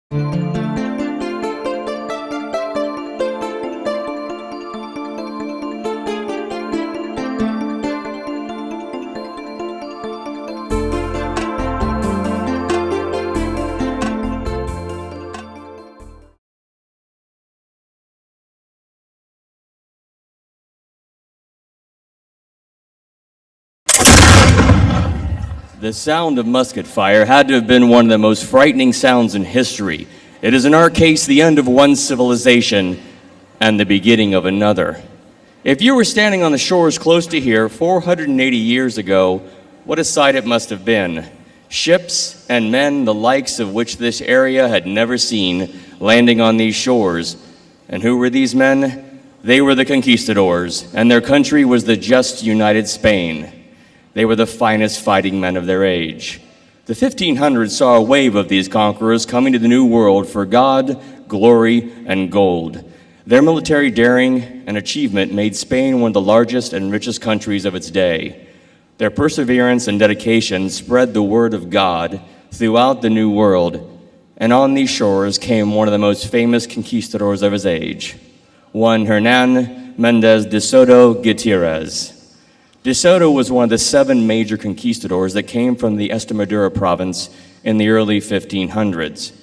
The sound of musket fire had to have been one of the most frightening sounds in history. It is in our case the end of one civilization and the beginning of another. If you were standing on the shores close to here 480 years ago, what a sight it must have been. Ships and men the likes of which this area had never seen landing on these shores. And who were these men? They were the conquistadors, and their country was the just united Spain. They were the finest fighting men of their age. The 1500s saw a wave of these conquerors coming to the New World for God, glory, and gold. Their military daring and achievement made Spain one of the largest and richest countries of its day. Their perseverance and dedication spread the word of God throughout the New World, and on these shores came one of the most famous conquistadors of his age, one Hernan Mendez DeSoto Gutierrez. DeSoto was one of the 7 major conquistadors that came from the Extremadura province in the early 1500s.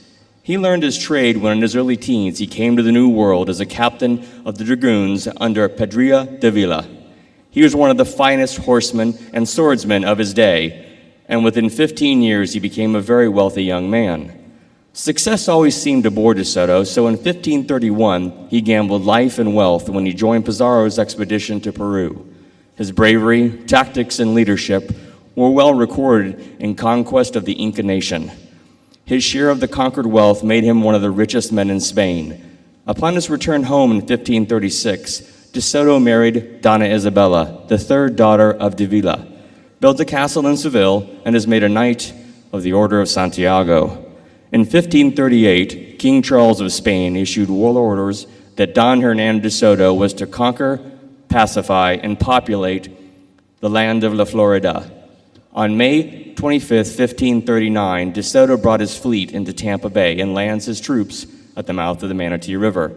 He learned his trade when in his early teens he came to the New World as a captain of the dragoons under Pedrillo de Villa. He was one of the finest horsemen and swordsmen of his day, and within 15 years he became a very wealthy young man. Success always seemed to bore DeSoto, so in 1531 he gambled life and wealth when he joined Pizarro's expedition to Peru. His bravery, tactics, and leadership were well recorded in conquest of the Inca nation. His share of the conquered wealth made him one of the richest men in Spain. Upon his return home in 1536, DeSoto married Donna Isabella, the 3rd daughter of de Villa, built a castle in Seville, and is made a knight of the Order of Santiago. In 1538, King Charles of Spain issued royal orders that Don Hernan DeSoto was to conquer, pacify, and populate the land of La Florida. On May 25, 1539, DeSoto brought his fleet into Tampa Bay and lands his troops at the mouth of the Manatee River.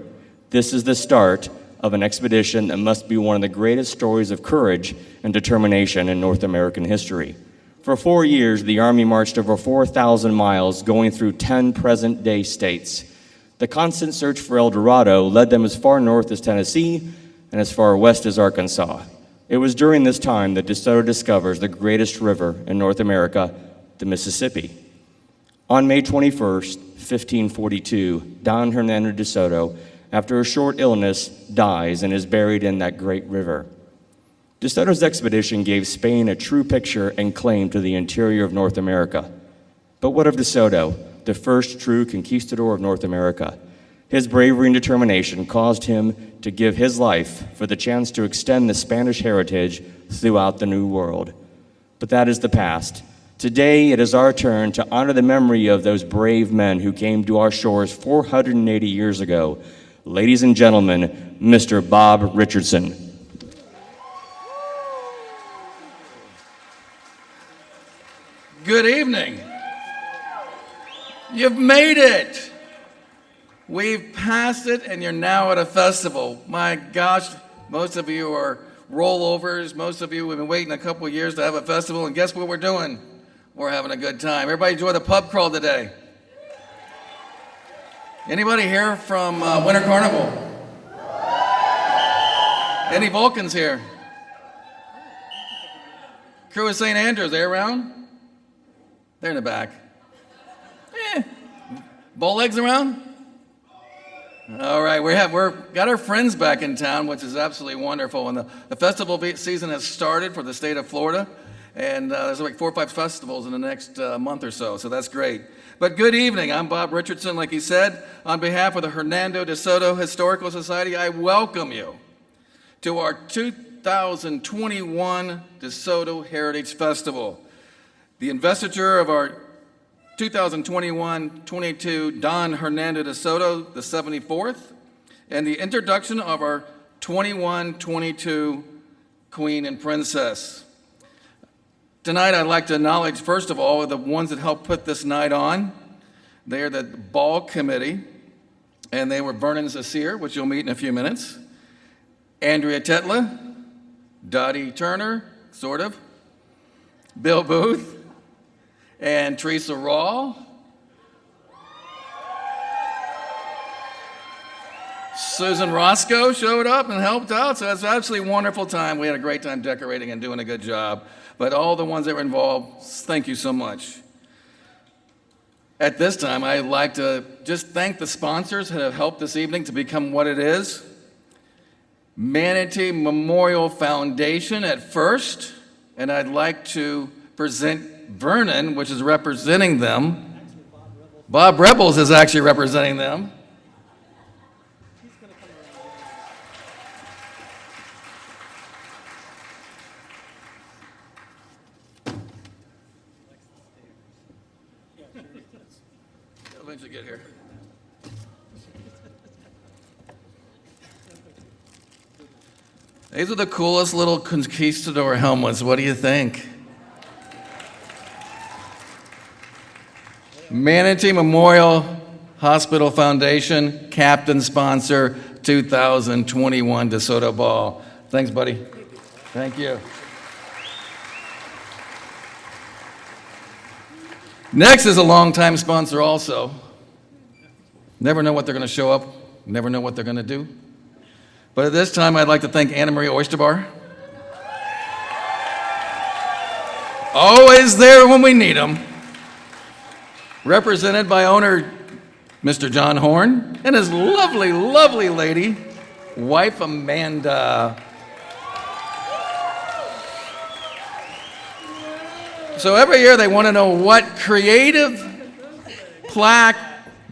This is the start of an expedition that must be one of the greatest stories of courage and determination in North American history. For 4 years, the Army marched over 4,000 miles, going through 10 present-day states. The constant search for El Dorado led them as far north as Tennessee and as far west as Arkansas. It was during this time that DeSoto discovers the greatest river in North America, the Mississippi. On May 21st, 1542, Don Hernando DeSoto, after a short illness, dies and is buried in that great river. DeSoto's expedition gave Spain a true picture and claim to the interior of North America. But what of DeSoto, the first true conquistador of North America? His bravery and determination caused him to give his life for the chance to extend the Spanish heritage throughout the New World. But that is the past. Today, it is our turn to honor the memory of those brave men who came to our shores 480 years ago. Ladies and gentlemen, Mr. Bob Richardson. Good evening. You've made it. We've passed it, and you're now at a festival. My gosh, most of you are rollovers. Most of you have been waiting a couple of years to have a festival, and guess what we're doing? We're having a good time. Everybody enjoy the pub crawl today. Anybody here from Winter Carnival? Any Vulcans here? Crew of St. Andrews, they around? They're in the back. Bowlegs around? All right, we're got our friends back in town, which is absolutely wonderful. And the festival season has started for the state of Florida, and there's like 4 or 5 festivals in the next month or so that's great. But good evening, I'm Bob Richardson, like he said. On behalf of the Hernando DeSoto Historical Society, I welcome you to our 2021 DeSoto Heritage Festival. The investiture of our 2021-22 Don Hernando DeSoto, the 74th, and the introduction of our 21-22 Queen and Princess. Tonight I'd like to acknowledge, first of all, the ones that helped put this night on. They are the ball committee, and they were Vernon Zasir, which you'll meet in a few minutes, Andrea Tetla, Dottie Turner, sort of, Bill Booth, and Teresa Rawl. Susan Roscoe showed up and helped out, so it's an absolutely wonderful time. We had a great time decorating and doing a good job. But all the ones that were involved, thank you so much. At this time, I'd like to just thank the sponsors that have helped this evening to become what it is. Manatee Memorial Foundation at first, and I'd like to present Vernon, which is representing them. Bob Rebels is actually representing them. Eventually get here. These are the coolest little conquistador helmets. What do you think? Manatee Memorial Hospital Foundation, captain sponsor, 2021 DeSoto Ball. Thanks, buddy. Thank you. Next is a longtime sponsor also. Never know what they're going to show up. Never know what they're going to do. But at this time, I'd like to thank Anna Marie Oysterbar. Always there when we need them. Represented by owner Mr. John Horn and his lovely, lovely lady, wife Amanda. So every year they want to know what creative plaque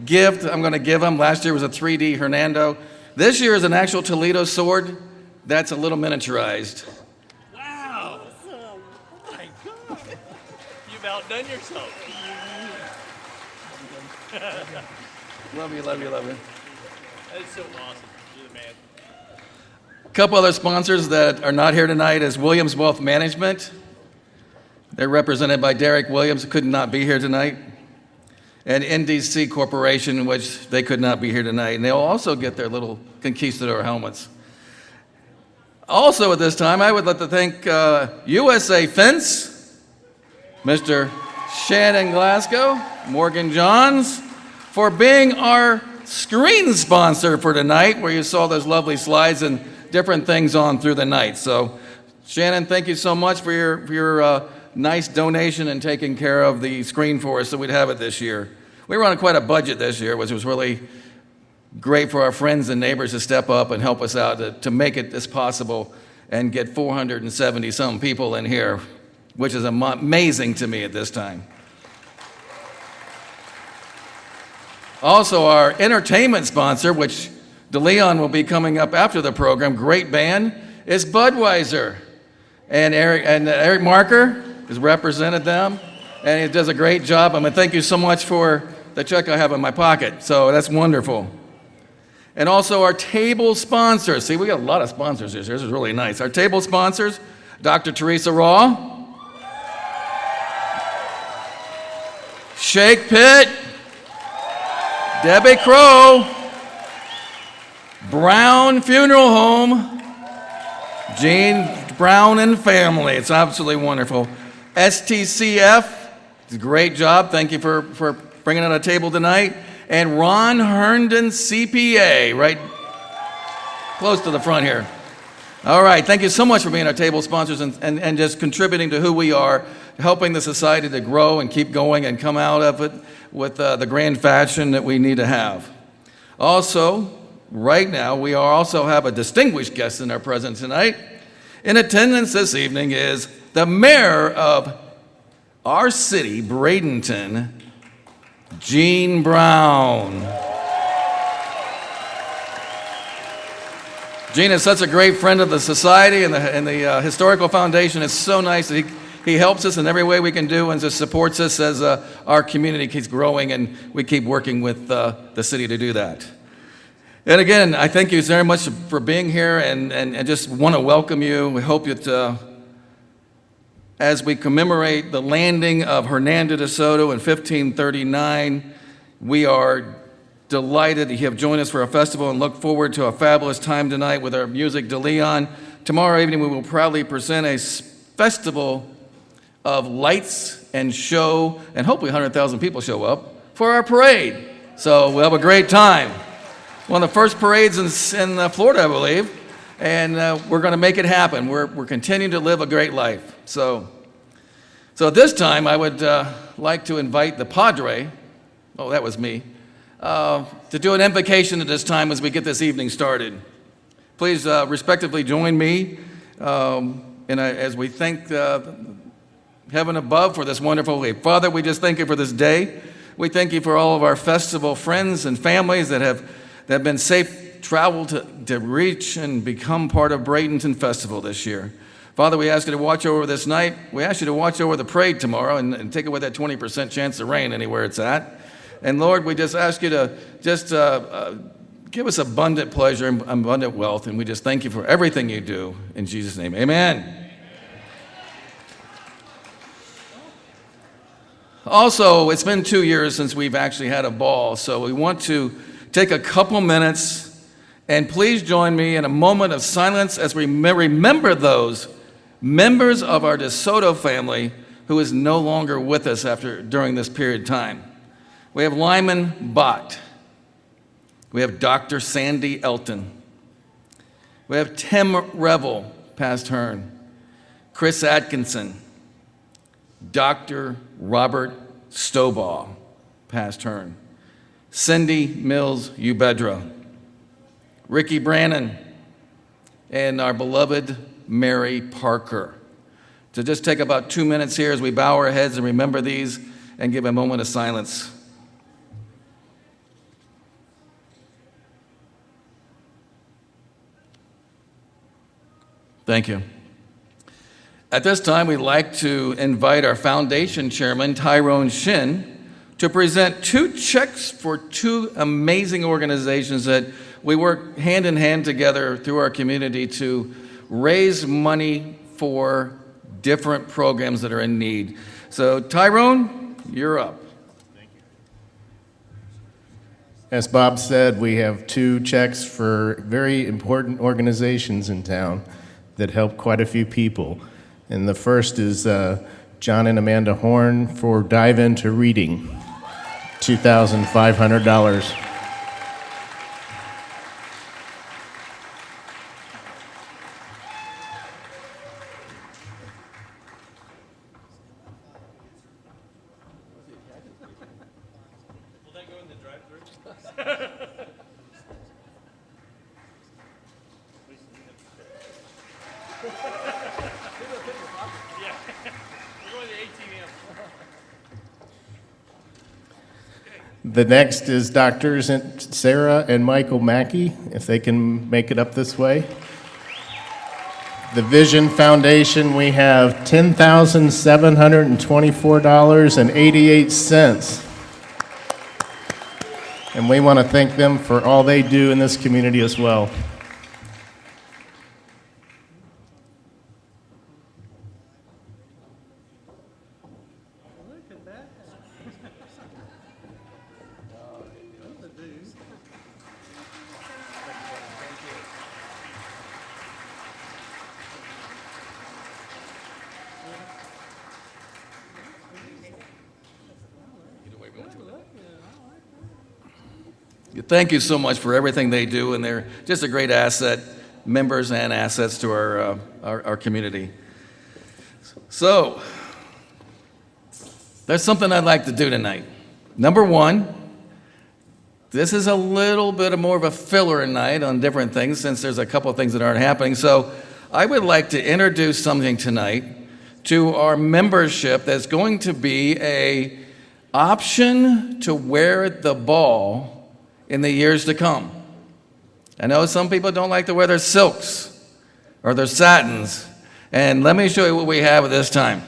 gift I'm going to give them. Last year was a 3D Hernando. This year is an actual Toledo sword that's a little miniaturized. Wow! Oh my God! You've outdone yourself. Love you, love you, love you. That is so awesome. You're the man. A couple other sponsors that are not here tonight is Williams Wealth Management. They're represented by Derek Williams, who could not be here tonight. And NDC Corporation, which they could not be here tonight. And they'll also get their little conquistador helmets. Also at this time, I would like to thank USA Fence, Mr. Shannon Glasgow, Morgan Johns, for being our screen sponsor for tonight, where you saw those lovely slides and different things on through the night. So, Shannon, thank you so much for your nice donation and taking care of the screen for us so we'd have it this year. We were on quite a budget this year, which was really great for our friends and neighbors to step up and help us out to make it as possible and get 470 some people in here, which is amazing to me at this time. Also, our entertainment sponsor, which DeLeon will be coming up after the program, great band, is Budweiser. And Eric Marker has represented them, and he does a great job. I mean, thank you so much for the check I have in my pocket. So that's wonderful. And also our table sponsors. See, we got a lot of sponsors this year. This is really nice. Our table sponsors, Dr. Teresa Raw, Shake Pit, Debbie Crow, Brown Funeral Home, Jean Brown and family. It's absolutely wonderful. STCF, it's a great job. Thank you for bringing out a table tonight. And Ron Herndon CPA, right close to the front here. All right, thank you so much for being our table sponsors and just contributing to who we are, helping the society to grow and keep going and come out of it with the grand fashion that we need to have. Also, right now, we also have a distinguished guest in our presence tonight. In attendance this evening is the mayor of our city, Bradenton, Gene Brown. Gene is such a great friend of the society and the Historical Foundation. It's so nice that he helps us in every way we can do and just supports us as our community keeps growing and we keep working with the city to do that. And again, I thank you very much for being here and just want to welcome you. We hope that as we commemorate the landing of Hernando DeSoto in 1539, We are delighted that you have joined us for our festival and look forward to a fabulous time tonight with our music de Leon. Tomorrow evening, we will proudly present a festival of lights and show, and hopefully 100,000 people show up for our parade. So we'll have a great time. One of the first parades in Florida, I believe, and we're going to make it happen. We're continuing to live a great life. So at this time, I would like to invite the Padre, oh, that was me, to do an invocation at this time as we get this evening started. Please respectively join me as we thank heaven above for this wonderful day. Father, we just thank you for this day. We thank you for all of our festival friends and families that have been safe travel to reach and become part of Bradenton Festival this year. Father, we ask you to watch over this night. We ask you to watch over the parade tomorrow and take away that 20% chance of rain anywhere it's at. And Lord, we just ask you to just give us abundant pleasure and abundant wealth. And we just thank you for everything you do. In Jesus' name, amen. Also, it's been 2 years since we've actually had a ball, so we want to take a couple minutes and please join me in a moment of silence as we remember those members of our DeSoto family who is no longer with us during this period of time. We have Lyman Bott. We have Dr. Sandy Elton. We have Tim Revel, past Hearn. Chris Atkinson. Dr. Robert Stovall, past Hearn. Cindy Mills Ubedra. Ricky Brannon, and our beloved Mary Parker. So just take about 2 minutes here as we bow our heads and remember these and give a moment of silence. Thank you. At this time, we'd like to invite our foundation chairman, Tyrone Shin, to present 2 checks for 2 amazing organizations that we work hand in hand together through our community to raise money for different programs that are in need. So, Tyrone, you're up. Thank you. As Bob said, we have 2 checks for very important organizations in town that help quite a few people. And the first is John and Amanda Horn for Dive Into Reading, $2,500. Will that go in the drive-thru? Yeah. We're going to ATM. The next is Doctors Sarah and Michael Mackey, if they can make it up this way. The Vision Foundation, we have $10,724.88. And we want to thank them for all they do in this community as well. Thank you so much for everything they do, and they're just a great asset, members and assets to our community. So, there's something I'd like to do tonight. Number one, this is a little bit more of a filler night on different things since there's a couple of things that aren't happening. So, I would like to introduce something tonight to our membership that's going to be an option to wear the ball in the years to come. I know some people don't like to wear their silks or their satins, and let me show you what we have at this time.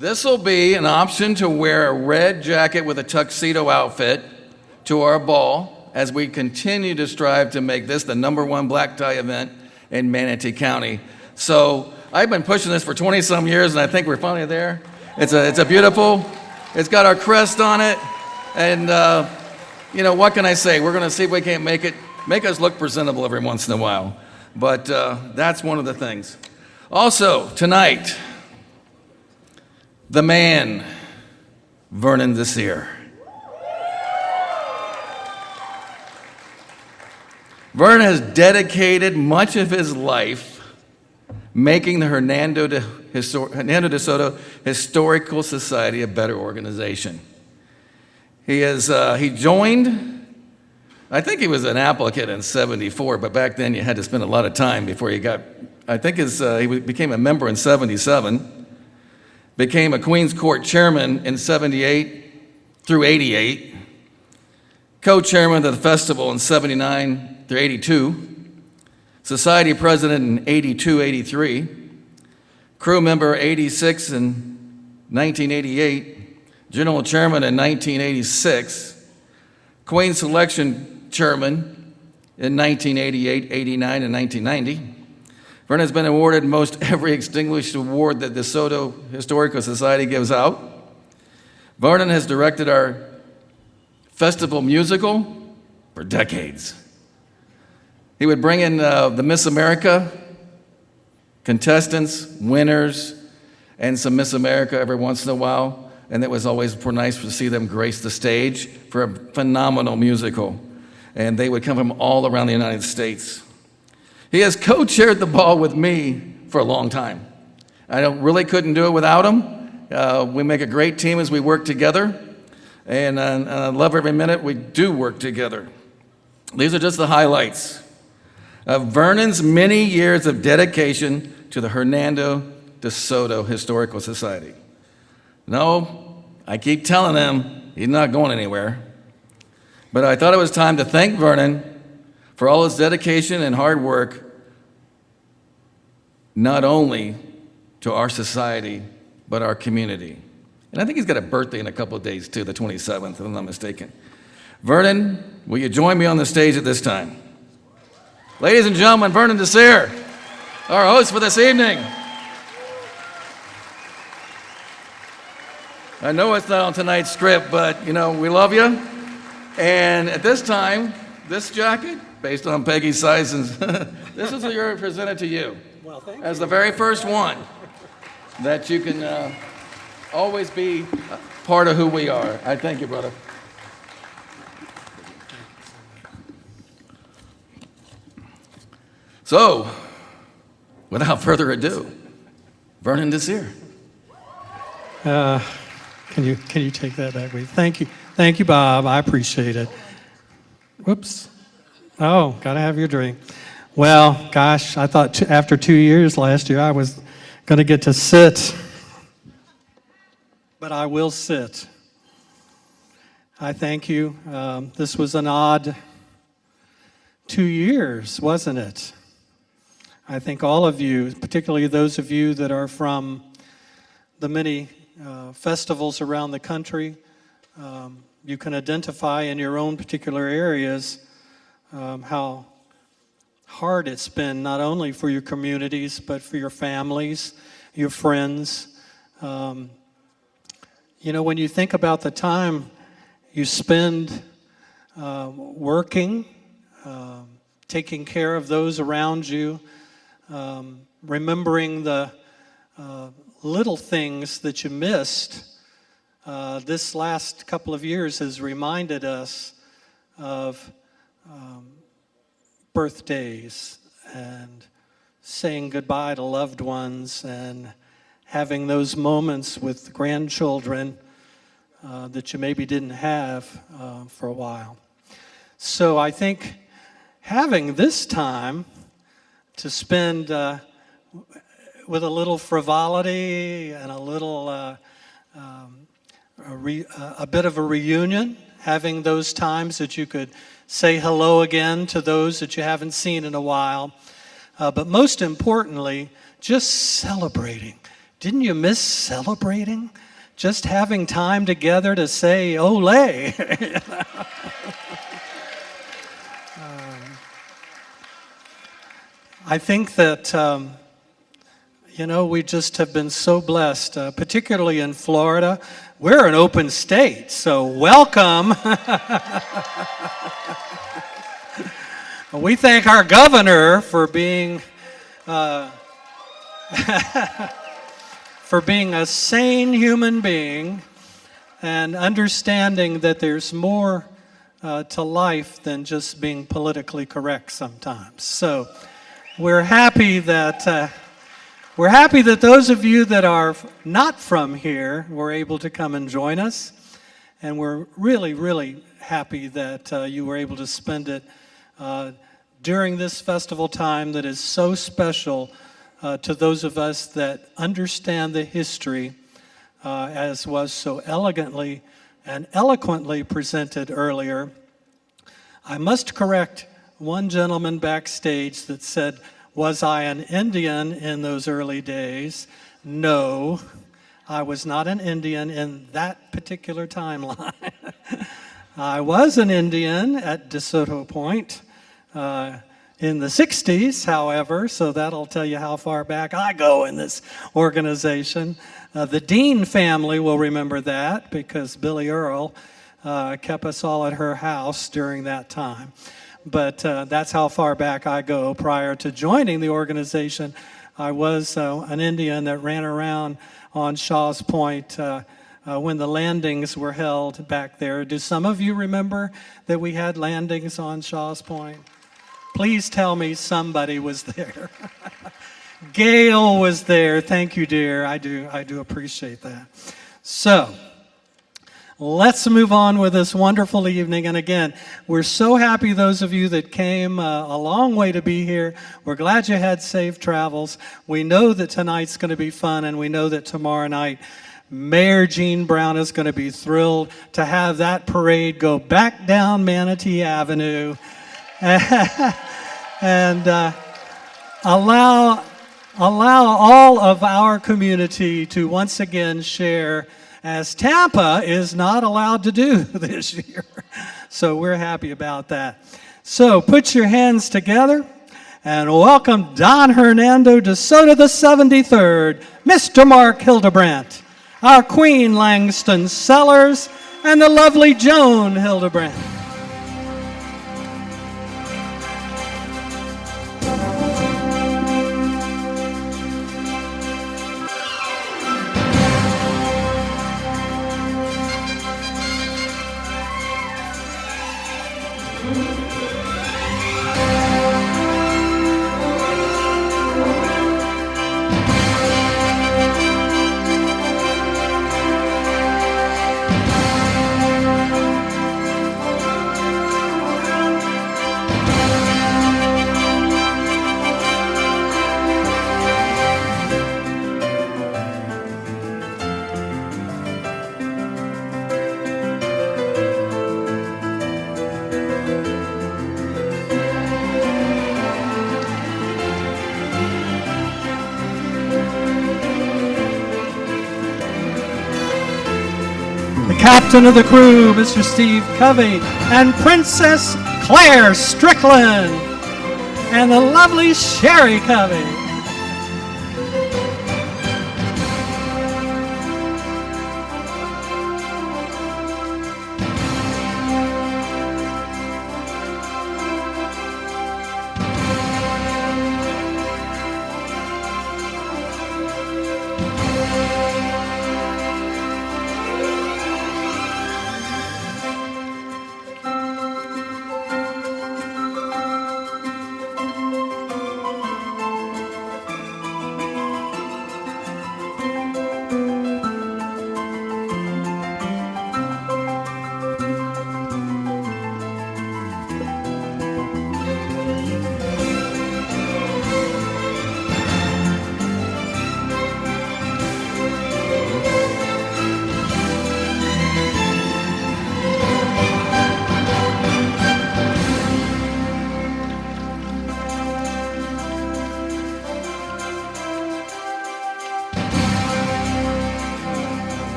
This will be an option to wear a red jacket with a tuxedo outfit to our ball as we continue to strive to make this the #1 black tie event in Manatee County. So I've been pushing this for 20-some years, and I think we're finally there. It's a beautiful, it's got our crest on it, and you know, what can I say? We're going to see if we can't make us look presentable every once in a while. But that's one of the things. Also, tonight, the man, Vernon DeSoto. Vernon has dedicated much of his life making the Hernando DeSoto Historical Society a better organization. He joined, I think he was an applicant in '74, but back then you had to spend a lot of time before you got, I think he became a member in '77, became a Queen's Court chairman in '78 through '88, co-chairman of the festival in '79 through '82, society president in '82, '83, crew member '86 and 1988, general chairman in 1986, Queen Selection chairman in 1988, '89, and 1990. Vernon has been awarded most every distinguished award that the DeSoto Historical Society gives out. Vernon has directed our festival musical for decades. He would bring in the Miss America contestants, winners, and some Miss America every once in a while. And it was always nice to see them grace the stage for a phenomenal musical. And they would come from all around the United States. He has co-chaired the ball with me for a long time. I really couldn't do it without him. We make a great team as we work together. And I love every minute we do work together. These are just the highlights of Vernon's many years of dedication to the Hernando DeSoto Historical Society. No, I keep telling him he's not going anywhere. But I thought it was time to thank Vernon for all his dedication and hard work, not only to our society, but our community. And I think he's got a birthday in a couple of days, too, the 27th, if I'm not mistaken. Vernon, will you join me on the stage at this time? Ladies and gentlemen, Vernon DeSoto, our host for this evening. I know it's not on tonight's script, but, you know, we love you. And at this time, this jacket, based on Peggy Sison's, this is your presented to you. Well, thank as the very first one that you can always be part of who we are. I thank you, brother. So, without further ado, Vernon DeSoto. Can you take that back, please? Thank you, Bob. I appreciate it. Whoops. Oh, gotta have your drink. Well, gosh, I thought after 2 years last year I was gonna get to sit, but I will sit. I thank you. This was an odd 2 years, wasn't it? I think all of you, particularly those of you that are from the many festivals around the country, you can identify in your own particular areas how hard it's been, not only for your communities, but for your families, your friends. You know, when you think about the time you spend working, taking care of those around you, remembering the little things that you missed, this last couple of years has reminded us of birthdays and saying goodbye to loved ones and having those moments with grandchildren that you maybe didn't have for a while. So I think having this time to spend with a little frivolity and a little, a bit of a reunion, having those times that you could say hello again to those that you haven't seen in a while, but most importantly, just celebrating Didn't you miss celebrating? Just having time together to say "Ole." I think that, we just have been so blessed, particularly in Florida. We're an open state, so welcome. We thank our governor for being a sane human being and understanding that there's more to life than just being politically correct sometimes. So we're happy that those of you that are not from here were able to come and join us, and we're really, really happy that you were able to spend it during this festival time that is so special to those of us that understand the history, as was so elegantly and eloquently presented earlier. I must correct one gentleman backstage that said, "Was I an Indian in those early days?" No, I was not an Indian in that particular timeline. I was an Indian at DeSoto Point in the 60s, however, so that'll tell you how far back I go in this organization. The Dean family will remember that because Billy Earl kept us all at her house during that time. But that's how far back I go. Prior to joining the organization, I was an Indian that ran around on Shaw's Point when the landings were held back there. Do some of you remember that we had landings on Shaw's Point? Please tell me somebody was there. Gail was there. Thank you, dear. I do appreciate that. So, let's move on with this wonderful evening. And again, we're so happy those of you that came a long way to be here. We're glad you had safe travels. We know that tonight's going to be fun, and we know that tomorrow night Mayor Gene Brown is going to be thrilled to have that parade go back down Manatee Avenue and allow all of our community to once again share, as Tampa is not allowed to do this year. So we're happy about that. So put your hands together and welcome Don Hernando DeSoto the 73rd, Mr. Mark Hildebrandt, our Queen Langston Sellers, and the lovely Joan Hildebrandt. Captain of the crew, Mr. Steve Covey, and Princess Claire Strickland, and the lovely Sherry Covey.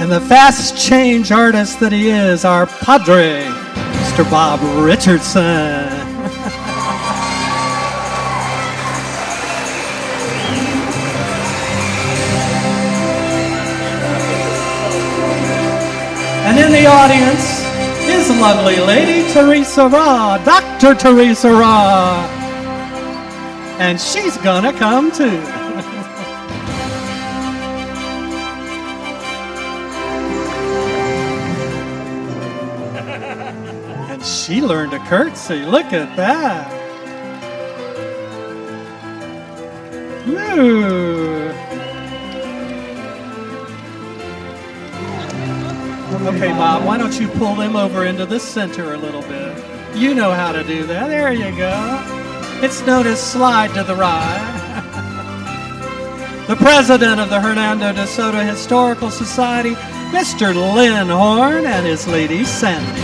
And the fast change artist that he is, our padre, Mr. Bob Richardson. And in the audience is lovely Lady Teresa Raw, Dr. Teresa Raw. And she's gonna come too. And she learned a curtsy. Look at that. Ooh. Okay, Bob, why don't you pull them over into the center a little bit? You know how to do that. There you go. It's known as slide to the right. The president of the Hernando DeSoto Historical Society, Mr. Lynn Horn, and his lady Sandy.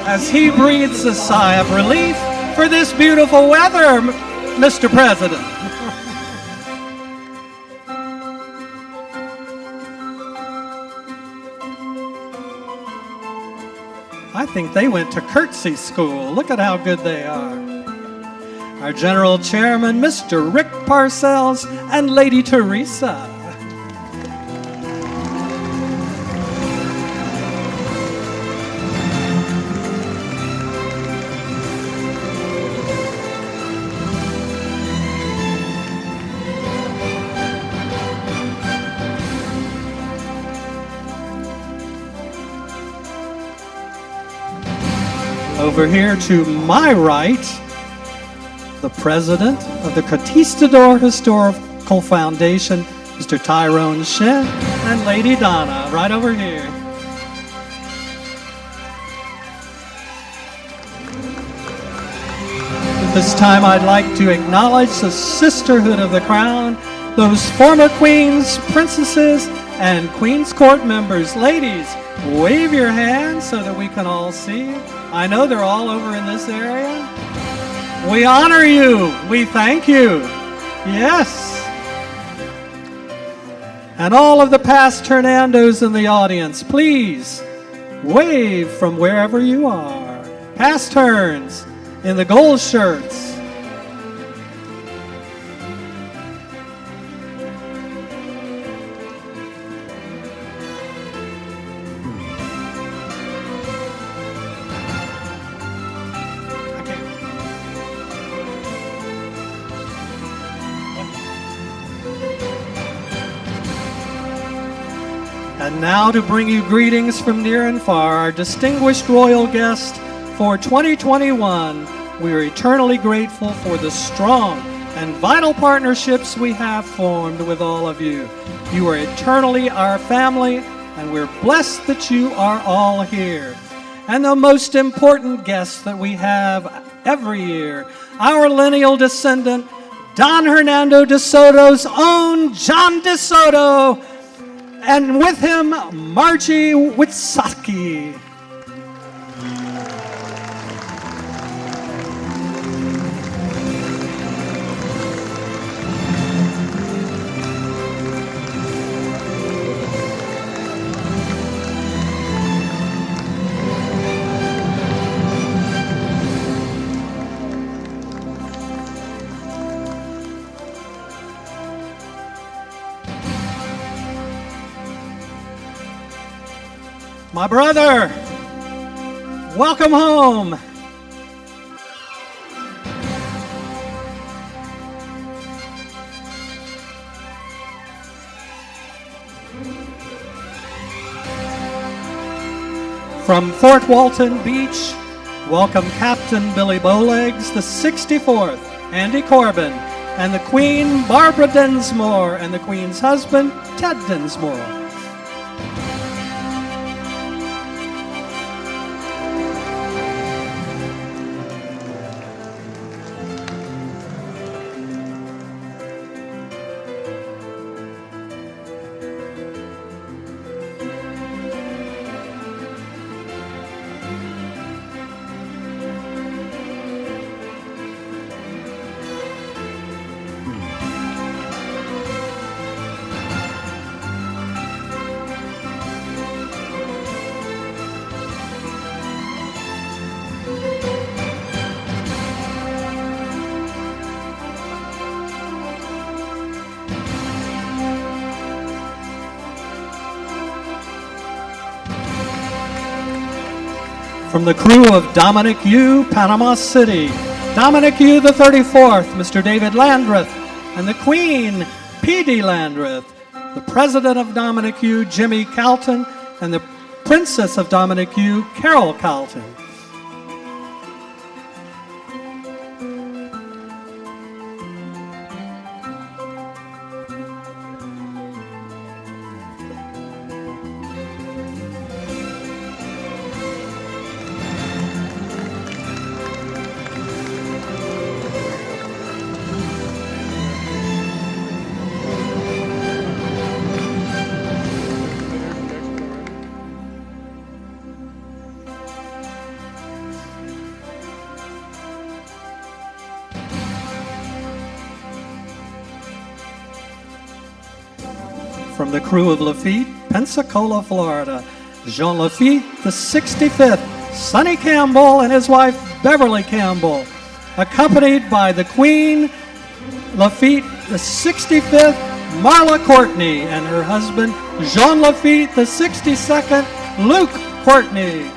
As he breathes a sigh of relief for this beautiful weather, Mr. President. I think they went to curtsy school. Look at how good they are. Our General Chairman, Mr. Rick Parcells, and Lady Teresa. Over here to my right, the president of the Conquistador Historical Foundation, Mr. Tyrone Shen, and Lady Donna, right over here. At this time, I'd like to acknowledge the Sisterhood of the Crown, those former queens, princesses, and Queen's Court members. Ladies, wave your hands so that we can all see you. I know they're all over in this area. We honor you. We thank you. Yes. And all of the past Hernandos in the audience, please wave from wherever you are. Past Herns in the gold shirts. And now to bring you greetings from near and far, our distinguished royal guest for 2021. We are eternally grateful for the strong and vital partnerships we have formed with all of you. You are eternally our family, and we're blessed that you are all here. And the most important guest that we have every year, our lineal descendant, Don Hernando DeSoto's own John DeSoto, and with him, Margie Witsaki. My brother, welcome home. From Fort Walton Beach, welcome Captain Billy Bowlegs, the 64th, Andy Corbin, and the Queen, Barbara Densmore, and the Queen's husband, Ted Densmore. From the crew of Dominic U, Panama City, Dominic U the 34th, Mr. David Landreth, and the Queen, P.D. Landreth, the President of Dominic U, Jimmy Calton, and the Princess of Dominic U, Carol Calton. From the crew of Lafitte, Pensacola, Florida, Jean Lafitte, the 65th, Sonny Campbell and his wife, Beverly Campbell, accompanied by the Queen, Lafitte, the 65th, Marla Courtney, and her husband, Jean Lafitte, the 62nd, Luke Courtney.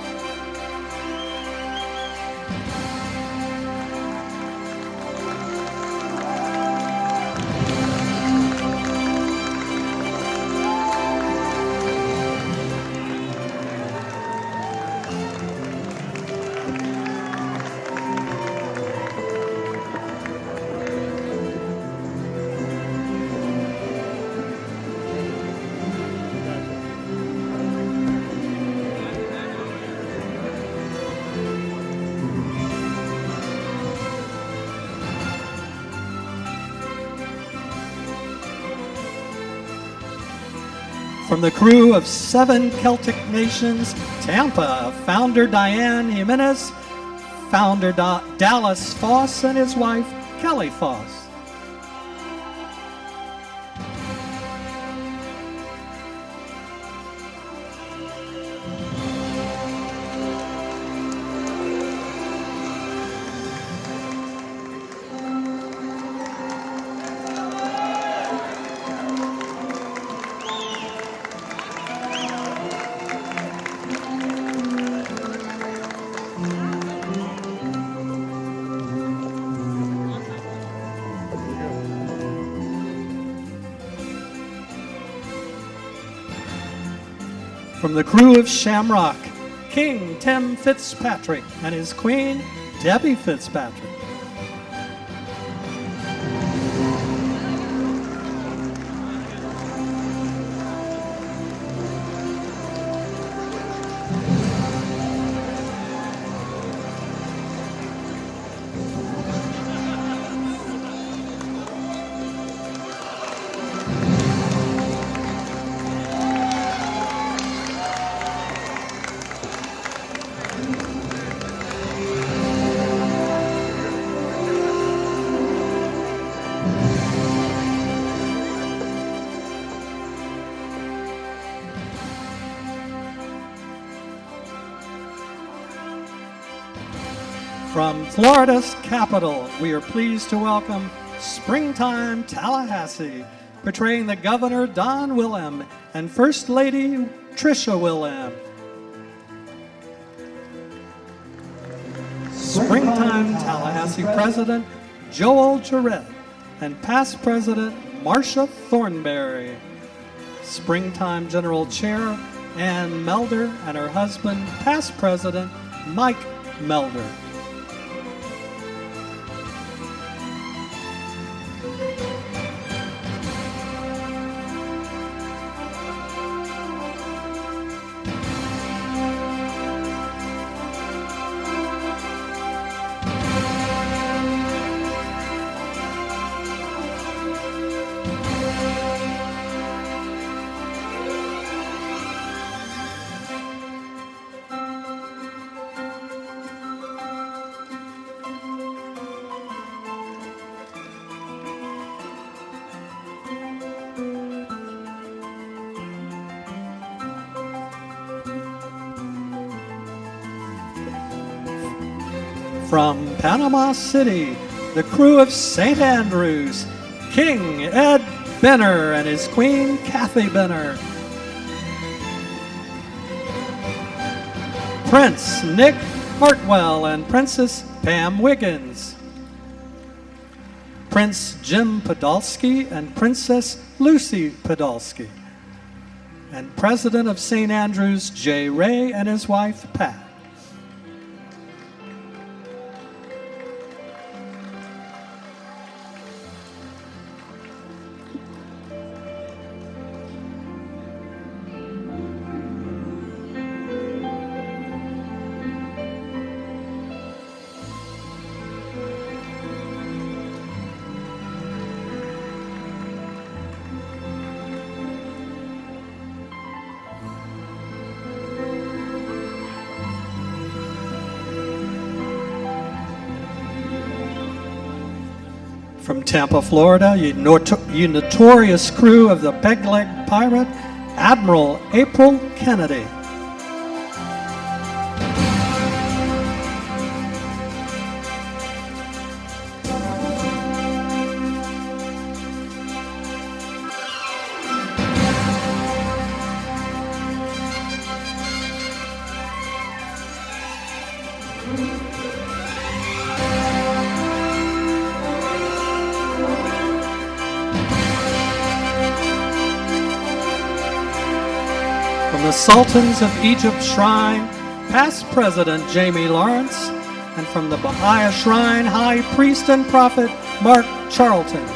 From the crew of 7 Celtic Nations, Tampa, founder Diane Jimenez, founder Dallas Foss, and his wife, Kelly Foss. From the crew of Shamrock, King Tim Fitzpatrick and his queen, Debbie Fitzpatrick. From Florida's capital, we are pleased to welcome Springtime Tallahassee, portraying the Governor Don Willem and First Lady Tricia Willem. Springtime Tallahassee President Joel Jarrett and past President Marcia Thornberry. Springtime General Chair Ann Melder and her husband, past President Mike Melder. From Panama City, the crew of St. Andrews, King Ed Benner and his queen, Kathy Benner. Prince Nick Hartwell and Princess Pam Wiggins. Prince Jim Podolsky and Princess Lucy Podolsky. And President of St. Andrews, Jay Ray, and his wife, Pat. From Tampa, Florida, you notorious crew of the Peg-Leg Pirate, Admiral April Kennedy. From the Sultans of Egypt Shrine, past President Jamie Lawrence, and from the Baha'i Shrine, High Priest and Prophet Mark Charlton.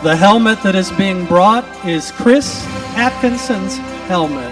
The helmet that is being brought is Chris Atkinson's helmet.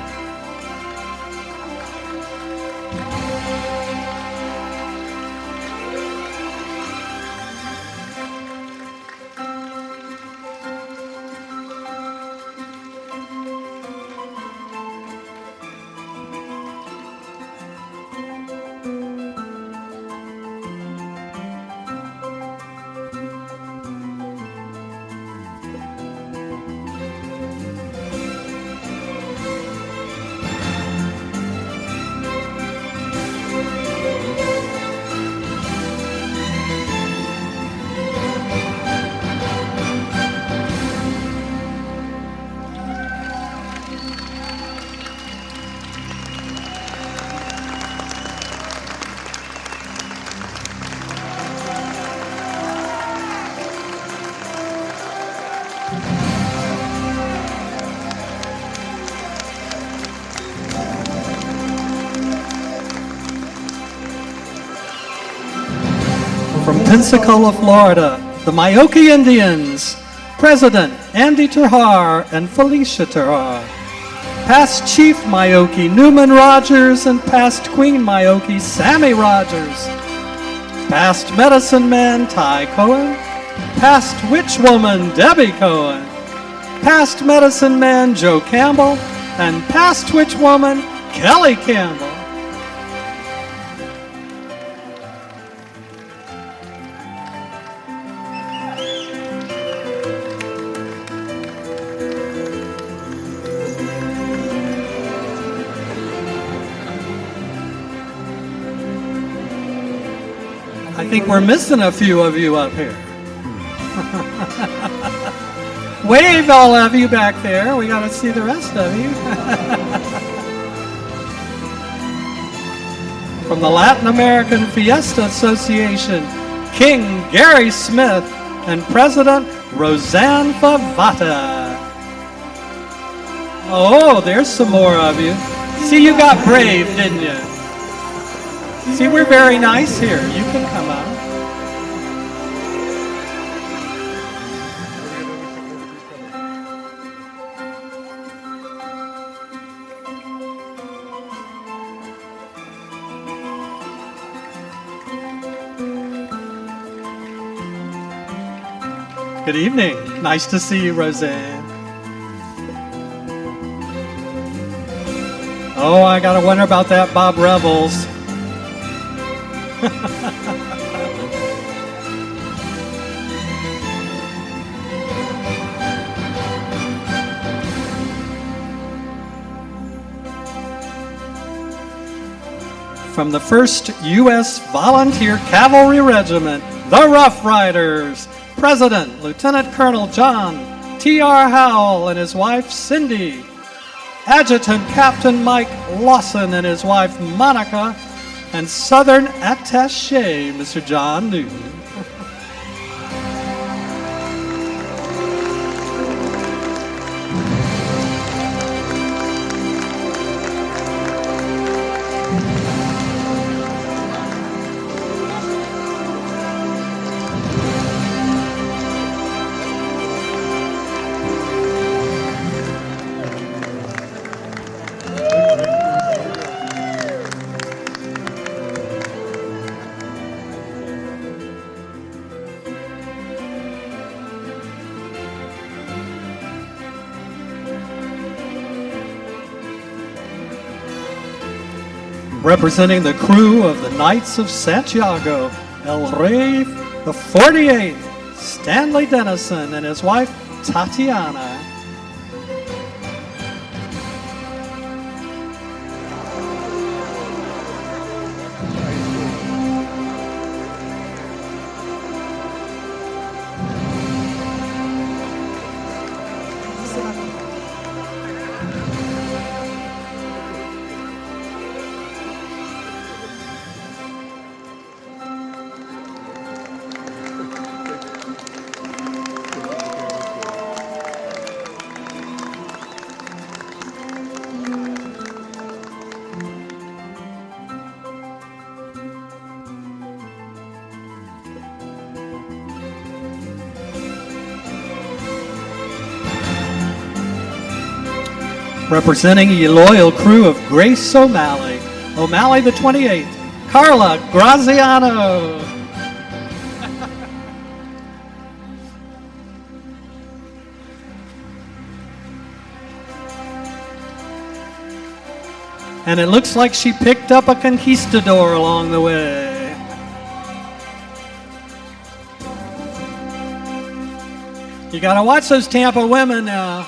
From Pensacola, Florida, the Mayoki Indians, President Andy Terhar and Felicia Terhar. Past Chief Mayoki Newman Rogers and past Queen Mayoki Sammy Rogers. Past Medicine Man Ty Cohen. Past Witch Woman Debbie Cohen. Past Medicine Man Joe Campbell. And past Witch Woman Kelly Campbell. I think we're missing a few of you up here. Wave, all of you back there. We got to see the rest of you. From the Latin American Fiesta Association, King Gary Smith and President Roseanne Favata. Oh, there's some more of you. See, you got brave, didn't you? See, we're very nice here. You can come out. Good evening. Nice to see you, Roseanne. Oh, I gotta wonder about that Bob Revels. From the 1st U.S. Volunteer Cavalry Regiment, the Rough Riders, President Lieutenant Colonel John T.R. Howell and his wife Cindy, Adjutant Captain Mike Lawson and his wife Monica, and Southern Attaché Mr. John Newton. Representing the crew of the Knights of Santiago, El Rey the 48th, Stanley Dennison and his wife Tatiana. Representing the loyal crew of Grace O'Malley, O'Malley the 28th, Carla Graziano. And it looks like she picked up a conquistador along the way. You gotta watch those Tampa women now.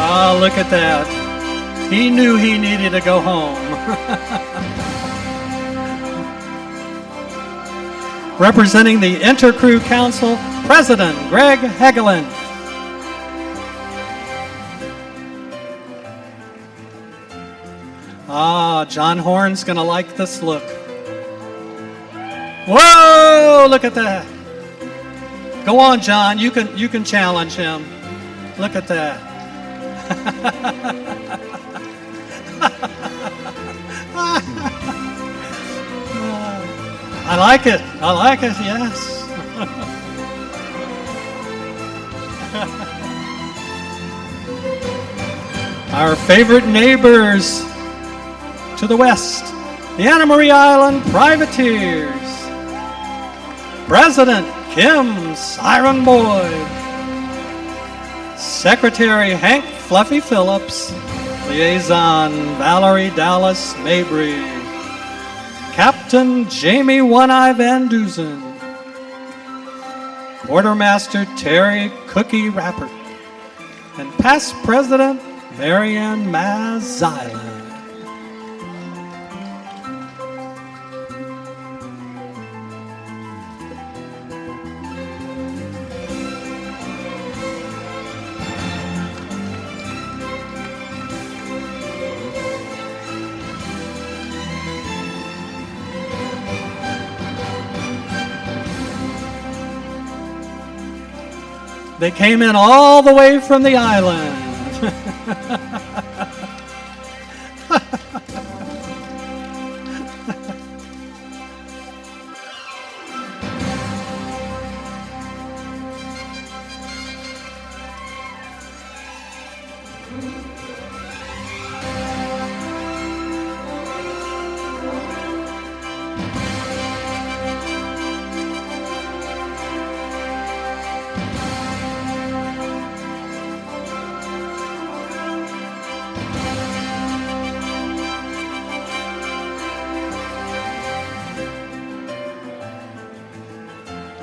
Oh, look at that. He knew he needed to go home. Representing the Intercrew Council, President Greg Hagelin. Ah, John Horn's gonna like this look. Whoa, look at that. Go on, John, you can challenge him. Look at that. I like it, yes. Our favorite neighbors to the west, the Anna Maria Island Privateers. President Kim Siren Boyd. Secretary Hank Fluffy Phillips. Liaison Valerie Dallas Mabry. Captain Jamie One-Eye Van Dusen. Quartermaster Terry Cookie Rappert. And past President Marianne Mazzila. They came in all the way from the island.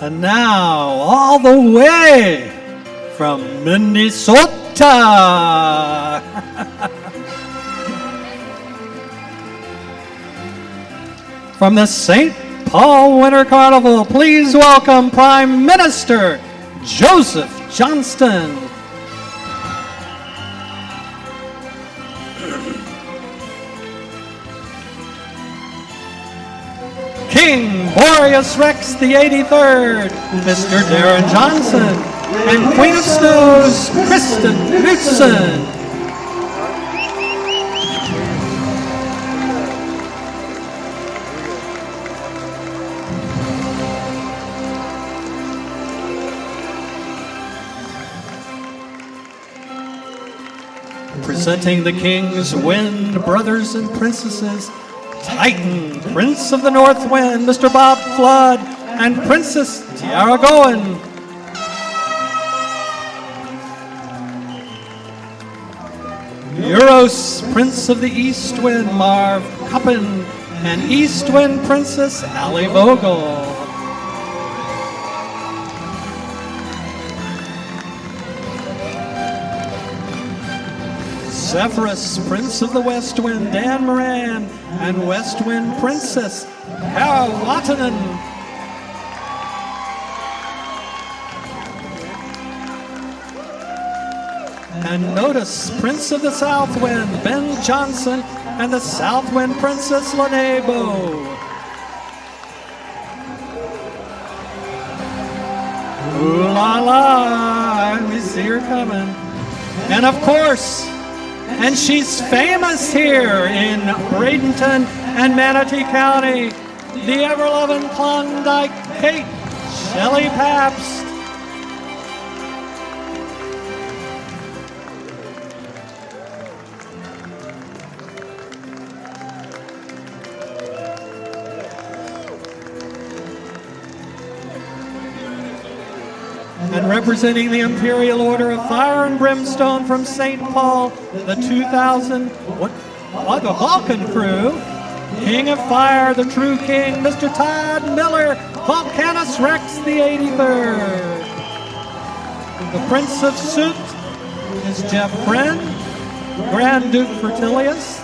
And now, all the way from Minnesota, from the St. Paul Winter Carnival, please welcome Prime Minister Joseph Johnston. King Boreas Rex the 83rd, Mr. Darren Johnson, and Queen of Snows, Kristen Knudsen. Presenting the King's Wind brothers and princesses, Titan, Prince of the North Wind, Mr. Bob Flood, and Princess Tiara Goen. Euros, Prince of the East Wind, Marv Cuppen, and East Wind Princess Allie Vogel. Zephyrus, Prince of the West Wind, Dan Moran, and West Wind Princess Kara Watanen. And notice, Prince of the South Wind, Ben Johnson, and the South Wind Princess Lanebo. Ooh la la, we see her coming. And of course, and she's famous here in Bradenton and Manatee County, the ever-loving Klondike Kate, Shelley Pabst. And representing the Imperial Order of Fire and Brimstone from St. Paul, the 2000 the Vulcan crew, King of Fire, the true king, Mr. Todd Miller, Volcanus Rex the 83rd. The Prince of Soot is Jeff Friend, Grand Duke Fertilius.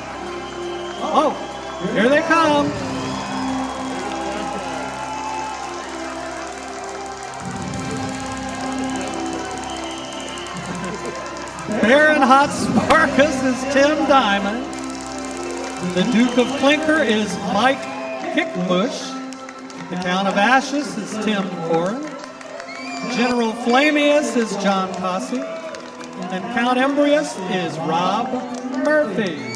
Oh, here they come. Baron Hot Sparkus is Tim Diamond. The Duke of Clinker is Mike Kickbush. The Count of Ashes is Tim Corin. General Flamius is John Cossey. And Count Embrius is Rob Murphy.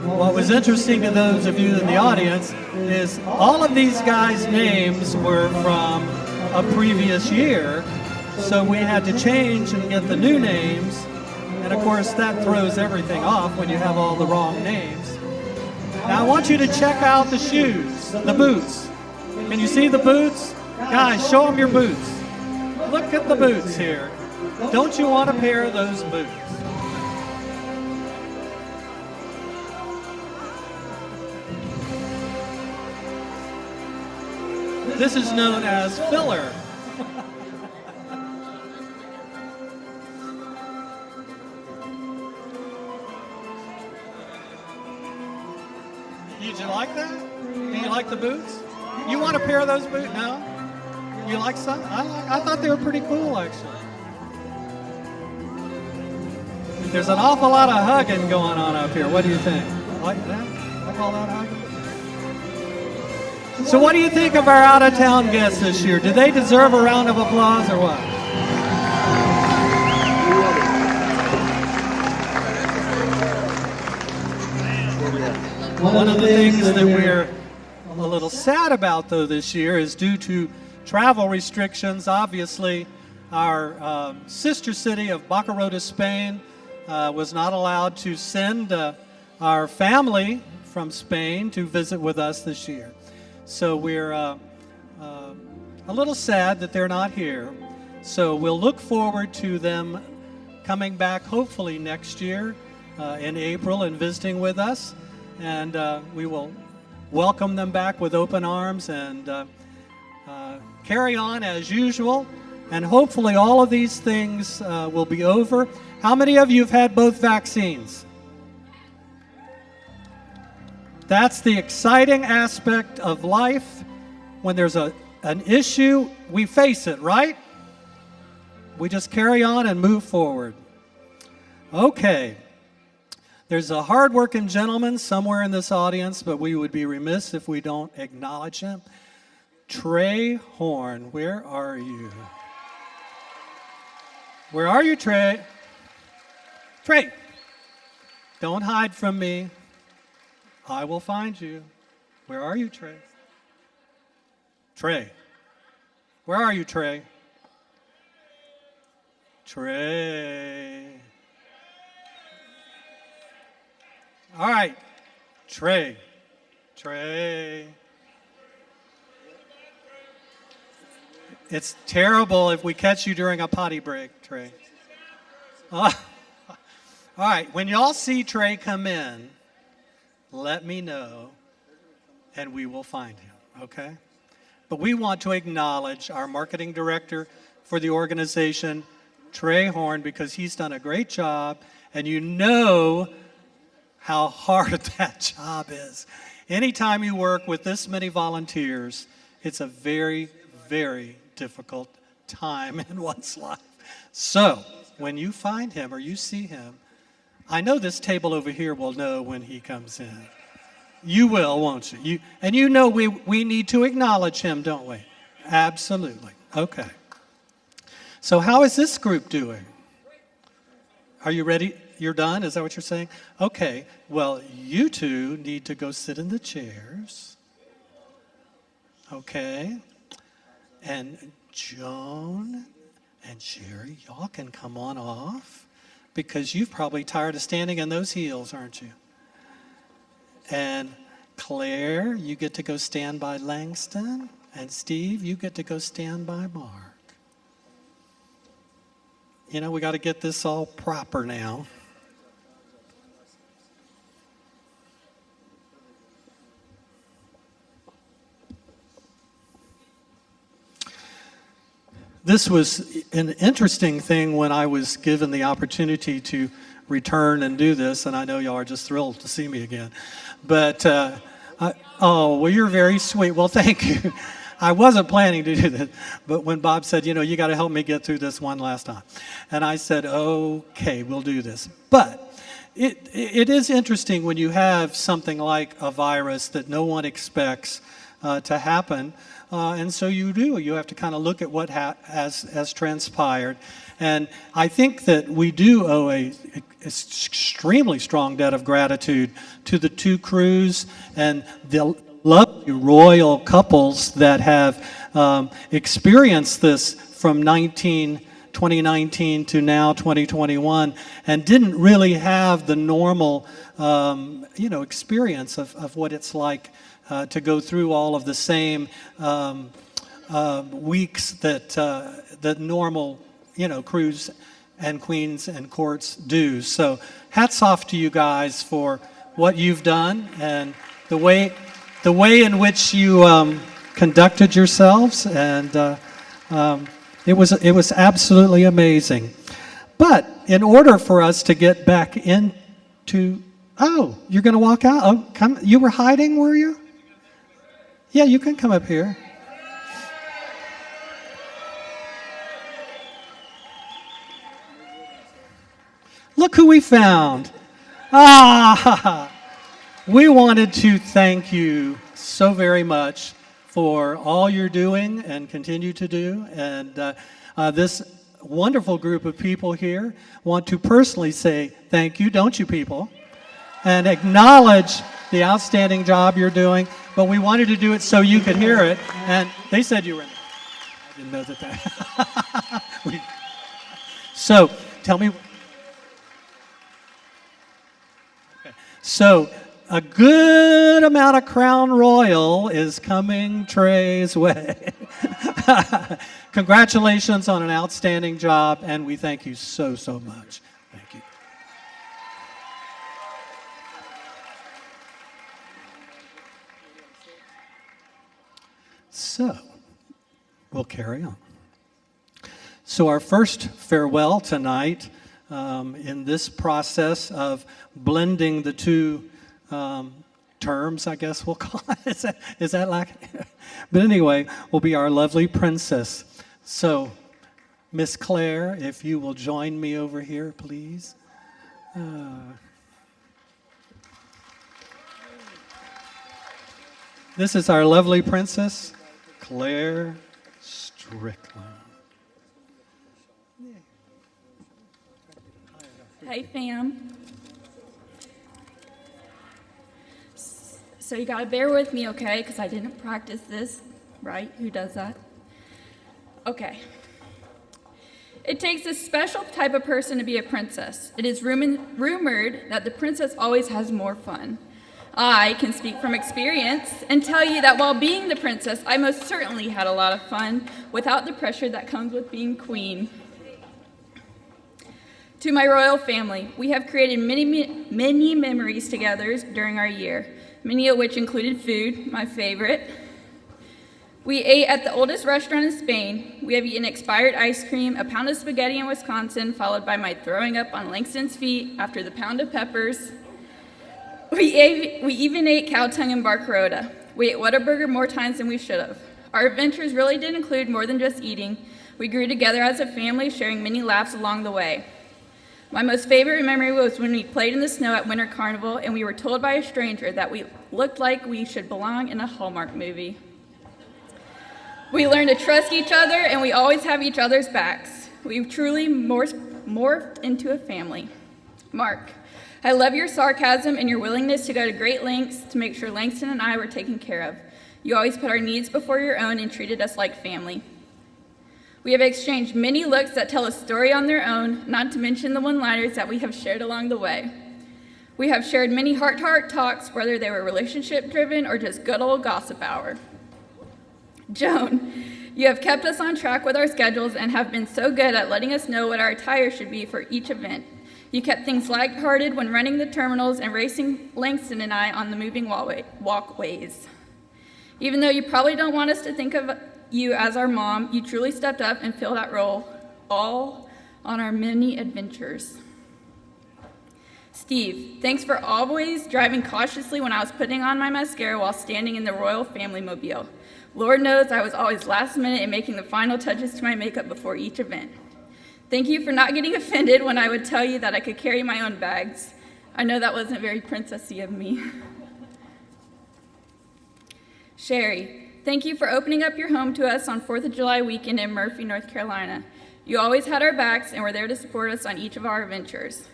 What was interesting to those of you in the audience is all of these guys' names were from a previous year, so we had to change and get the new names, and of course that throws everything off when you have all the wrong names. Now I want you to check out the shoes, the boots. Can you see the boots? Guys, show them your boots. Look at the boots here. Don't you want a pair of those boots? This is known as filler. Did you like that? Do you like the boots? You want a pair of those boots? No? You like some? I thought they were pretty cool, actually. There's an awful lot of hugging going on up here. What do you think? Like that? Like all that hugging? So what do you think of our out-of-town guests this year? Do they deserve a round of applause or what? One of the things that we're a little sad about, though, this year is due to travel restrictions. Obviously, our sister city of Bacarota, Spain, was not allowed to send our family from Spain to visit with us this year. So we're a little sad that they're not here. So we'll look forward to them coming back hopefully next year in April and visiting with us. And we will welcome them back with open arms and carry on as usual. And hopefully all of these things will be over. How many of you have had both vaccines? That's the exciting aspect of life. When there's an issue, we face it, right? We just carry on and move forward. Okay. There's a hard-working gentleman somewhere in this audience, but we would be remiss if we don't acknowledge him. Trey Horn, where are you? Where are you, Trey? Trey, don't hide from me. I will find you. Where are you, Trey? Trey. Where are you, Trey? Trey. All right, Trey. Trey. It's terrible if we catch you during a potty break, Trey. All right, when y'all see Trey come in, let me know, and we will find him, okay? But we want to acknowledge our marketing director for the organization, Trey Horn, because he's done a great job, and you know how hard that job is. Anytime you work with this many volunteers, it's a very, very difficult time in one's life. So, when you find him or you see him, I know this table over here will know when he comes in. You will, won't you? And you know we need to acknowledge him, don't we? Absolutely. Okay. So how is this group doing? Are you ready? You're done? Is that what you're saying? Okay. Well, you two need to go sit in the chairs. Okay. And Joan and Sherry, y'all can come on off because you're probably tired of standing in those heels, aren't you? And Claire, you get to go stand by Langston. And Steve, you get to go stand by Mark. You know, we got to get this all proper now. This was an interesting thing when I was given the opportunity to return and do this, and I know y'all are just thrilled to see me again. But, oh, well, you're very sweet. Well, thank you. I wasn't planning to do this, but when Bob said, you know, you got to help me get through this one last time. And I said, okay, we'll do this. But it is interesting when you have something like a virus that no one expects to happen. And so you do. You have to kind of look at what has transpired. And I think that we do owe a extremely strong debt of gratitude to the two crews and the lovely royal couples that have experienced this from 2019 to now 2021 and didn't really have the normal experience of what it's like to go through all of the same weeks that normal crews and queens and courts do. So hats off to you guys for what you've done and the way in which you conducted yourselves, and it was absolutely amazing. But in order for us to get back into, oh, you're going to walk out? Oh, come! You were hiding, were you? Yeah, you can come up here. Look who we found. Ah, we wanted to thank you so very much for all you're doing and continue to do. And this wonderful group of people here want to personally say thank you, don't you people? And acknowledge the outstanding job you're doing. But we wanted to do it so you could hear it. And they said you were in. I didn't know that. So tell me. So a good amount of Crown Royal is coming Trey's way. Congratulations on an outstanding job, and we thank you so, so much. Thank you. So, we'll carry on. So our first farewell tonight, in this process of blending the two terms, I guess we'll call it. Is that like? But anyway, will be our lovely princess. So, Miss Claire, if you will join me over here, please. This is our lovely princess, Claire Strickland. Hey, fam. So you gotta bear with me, okay? Because I didn't practice this, right? Who does that? Okay. It takes a special type of person to be a princess. It is rumored that the princess always has more fun. I can speak from experience and tell you that while being the princess, I most certainly had a lot of fun without the pressure that comes with being queen. To my royal family, we have created many memories together during our year, many of which included food, my favorite. We ate at the oldest restaurant in Spain. We have eaten expired ice cream, a pound of spaghetti in Wisconsin, followed by my throwing up on Langston's feet after the pound of peppers. We even ate cow tongue in Barcarota. We ate Whataburger more times than we should have. Our adventures really did include more than just eating. We grew together as a family, sharing many laughs along the way. My most favorite memory was when we played in the snow at Winter Carnival and we were told by a stranger that we looked like we should belong in a Hallmark movie. We learned to trust each other and we always have each other's backs. We've truly morphed into a family. Mark, I love your sarcasm and your willingness to go to great lengths to make sure Langston and I were taken care of. You always put our needs before your own and treated us like family. We have exchanged many looks that tell a story on their own, not to mention the one-liners that we have shared along the way. We have shared many heart-to-heart talks, whether they were relationship-driven or just good old gossip hour. Joan, you have kept us on track with our schedules and have been so good at letting us know what our attire should be for each event. You kept things lighthearted when running the terminals and racing Langston and I on the moving walkways. Even though you probably don't want us to think of you as our mom, you truly stepped up and filled that role, all on our many adventures. Steve, thanks for always driving cautiously when I was putting on my mascara while standing in the royal family mobile. Lord knows I was always last minute in making the final touches to my makeup before each event. Thank you for not getting offended when I would tell you that I could carry my own bags. I know that wasn't very princessy of me. Sherry, thank you for opening up your home to us on 4th of July weekend in Murphy, North Carolina. You always had our backs and were there to support us on each of our adventures.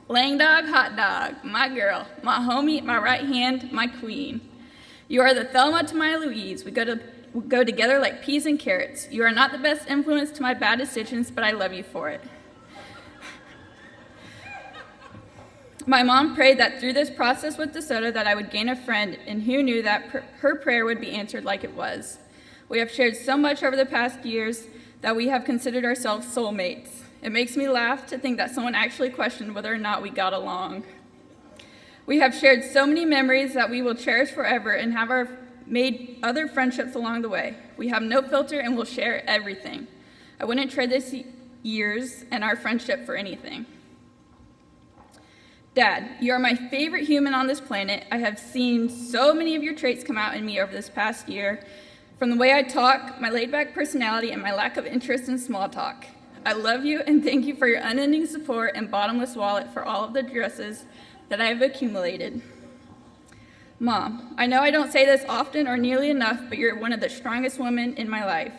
Lang Dog, Hot Dog, my girl, my homie, my right hand, my queen. You are the Thelma to my Louise. We go together like peas and carrots. You are not the best influence to my bad decisions, but I love you for it. My mom prayed that through this process with DeSoto that I would gain a friend, and who knew that her prayer would be answered like it was. We have shared so much over the past years that we have considered ourselves soulmates. It makes me laugh to think that someone actually questioned whether or not we got along. We have shared so many memories that we will cherish forever and have our made other friendships along the way. We have no filter and will share everything. I wouldn't trade this years and our friendship for anything. Dad, you are my favorite human on this planet. I have seen so many of your traits come out in me over this past year, from the way I talk, my laid-back personality, and my lack of interest in small talk. I love you and thank you for your unending support and bottomless wallet for all of the dresses that I have accumulated. Mom, I know I don't say this often or nearly enough, but you're one of the strongest women in my life.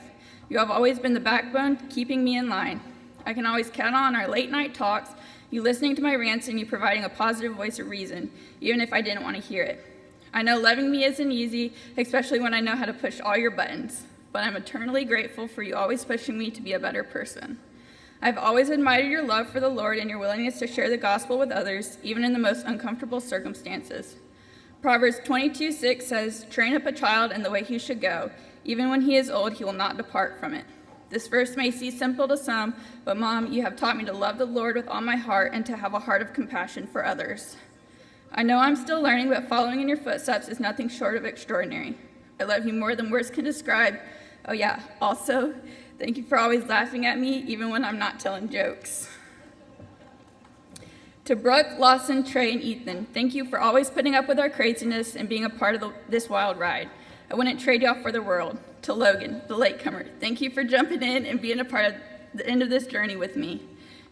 You have always been the backbone keeping me in line. I can always count on our late night talks, you listening to my rants, and you providing a positive voice of reason, even if I didn't want to hear it. I know loving me isn't easy, especially when I know how to push all your buttons, but I'm eternally grateful for you always pushing me to be a better person. I've always admired your love for the Lord and your willingness to share the gospel with others, even in the most uncomfortable circumstances. Proverbs 22:6 says, "Train up a child in the way he should go. Even when he is old, he will not depart from it." This verse may seem simple to some, but Mom, you have taught me to love the Lord with all my heart and to have a heart of compassion for others. I know I'm still learning, but following in your footsteps is nothing short of extraordinary. I love you more than words can describe. Oh yeah, also, thank you for always laughing at me, even when I'm not telling jokes. To Brooke, Lawson, Trey, and Ethan, thank you for always putting up with our craziness and being a part of this wild ride. I wouldn't trade y'all for the world. To Logan, the latecomer, thank you for jumping in and being a part of the end of this journey with me.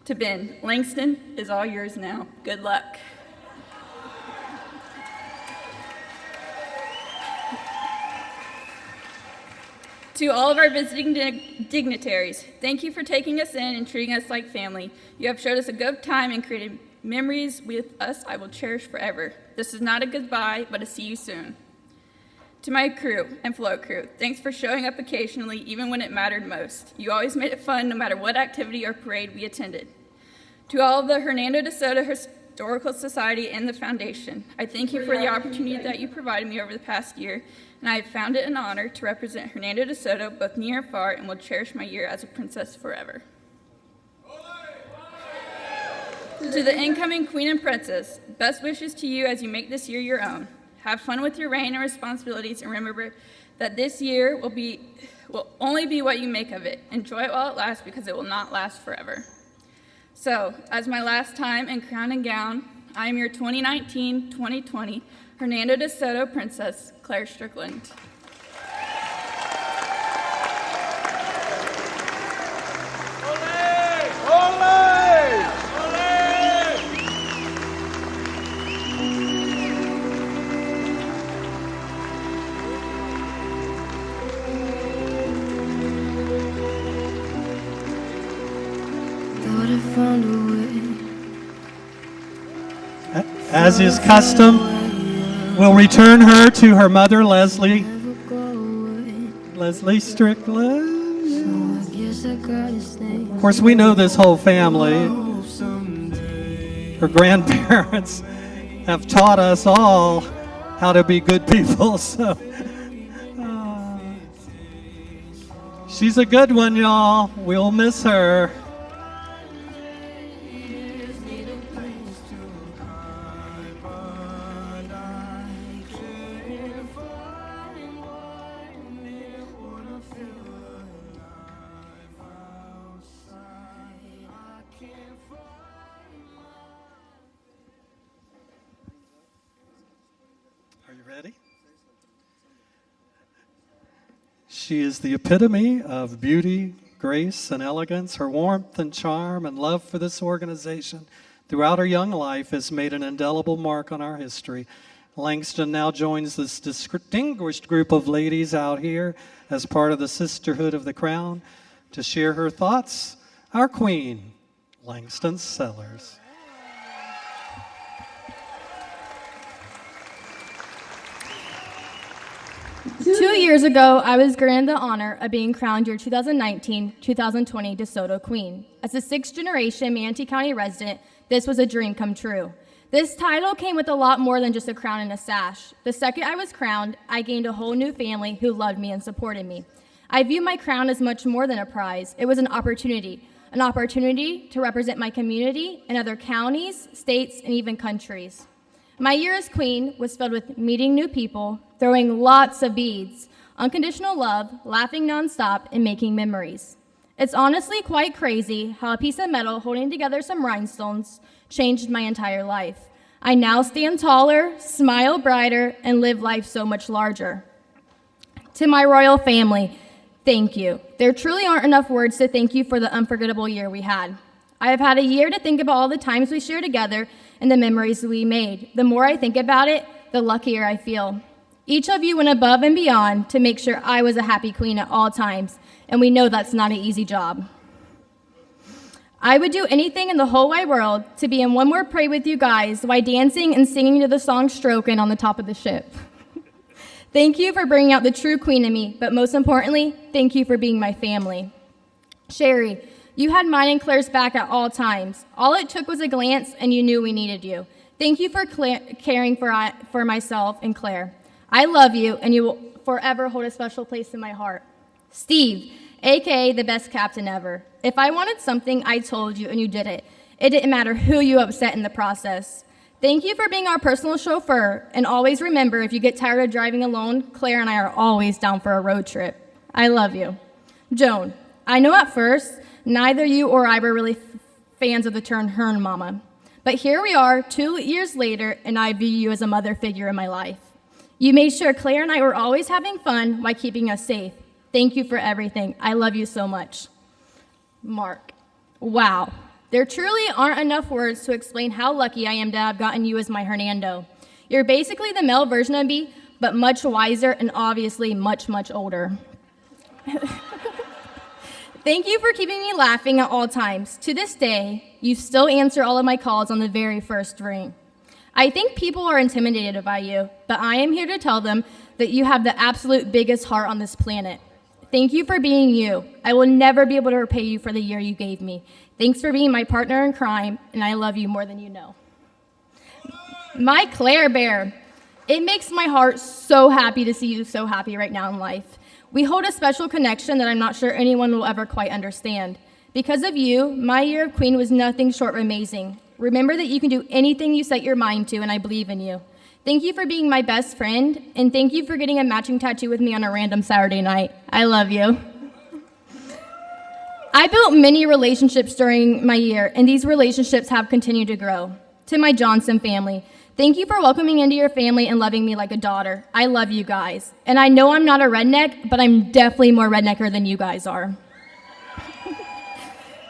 To Ben, Langston is all yours now. Good luck. To all of our visiting dignitaries, thank you for taking us in and treating us like family. You have showed us a good time and created memories with us I will cherish forever. This is not a goodbye, but a see you soon. To my crew and float crew, thanks for showing up occasionally, even when it mattered most. You always made it fun no matter what activity or parade we attended. To all of the Hernando DeSoto Historical Society and the Foundation, I thank you for the opportunity that you provided me over the past year, and I have found it an honor to represent Hernando DeSoto both near and far, and will cherish my year as a princess forever. To the incoming queen and princess, best wishes to you as you make this year your own. Have fun with your reign and responsibilities, and remember that this year will only be what you make of it. Enjoy it while it lasts, because it will not last forever. So, as my last time in crown and gown, I am your 2019-2020 Hernando DeSoto Princess, Claire Strickland. As is custom, we'll return her to her mother, Leslie Strickland. Of course, we know this whole family. Her grandparents have taught us all how to be good people. So she's a good one, y'all. We'll miss her. She is the epitome of beauty, grace, and elegance. Her warmth and charm and love for this organization throughout her young life has made an indelible mark on our history. Langston now joins this distinguished group of ladies out here as part of the Sisterhood of the Crown to share her thoughts. Our queen, Langston Sellers. 2 years ago, I was granted the honor of being crowned your 2019-2020 DeSoto Queen. As a sixth-generation Manatee County resident, this was a dream come true. This title came with a lot more than just a crown and a sash. The second I was crowned, I gained a whole new family who loved me and supported me. I view my crown as much more than a prize. It was an opportunity to represent my community in other counties, states, and even countries. My year as queen was filled with meeting new people, throwing lots of beads, unconditional love, laughing nonstop, and making memories. It's honestly quite crazy how a piece of metal holding together some rhinestones changed my entire life. I now stand taller, smile brighter, and live life so much larger. To my royal family, thank you. There truly aren't enough words to thank you for the unforgettable year we had. I have had a year to think about all the times we shared together and the memories we made. The more I think about it, the luckier I feel. Each of you went above and beyond to make sure I was a happy queen at all times, and we know that's not an easy job. I would do anything in the whole wide world to be in one more parade with you guys while dancing and singing to the song Strokin' on the top of the ship. Thank you for bringing out the true queen in me, but most importantly, thank you for being my family. Sherry, you had mine and Claire's back at all times. All it took was a glance, and you knew we needed you. Thank you for caring for myself and Claire. I love you, and you will forever hold a special place in my heart. Steve, AKA the best captain ever. If I wanted something, I told you, and you did it. It didn't matter who you upset in the process. Thank you for being our personal chauffeur, and always remember, if you get tired of driving alone, Claire and I are always down for a road trip. I love you. Joan, I know at first, neither you or I were really fans of the term Hern Mama, but here we are 2 years later, and I view you as a mother figure in my life. You made sure Claire and I were always having fun while keeping us safe. Thank you for everything. I love you so much. Mark, wow. There truly aren't enough words to explain how lucky I am to have gotten you as my Hernando. You're basically the male version of me, but much wiser and obviously much, much older. Thank you for keeping me laughing at all times. To this day, you still answer all of my calls on the very first ring. I think people are intimidated by you, but I am here to tell them that you have the absolute biggest heart on this planet. Thank you for being you. I will never be able to repay you for the year you gave me. Thanks for being my partner in crime, and I love you more than you know. My Claire Bear, it makes my heart so happy to see you so happy right now in life. We hold a special connection that I'm not sure anyone will ever quite understand. Because of you, my year of queen was nothing short of amazing. Remember that you can do anything you set your mind to, and I believe in you. Thank you for being my best friend, and thank you for getting a matching tattoo with me on a random Saturday night. I love you. I built many relationships during my year, and these relationships have continued to grow. To my Johnson family, thank you for welcoming into your family and loving me like a daughter. I love you guys. And I know I'm not a redneck, but I'm definitely more rednecker than you guys are.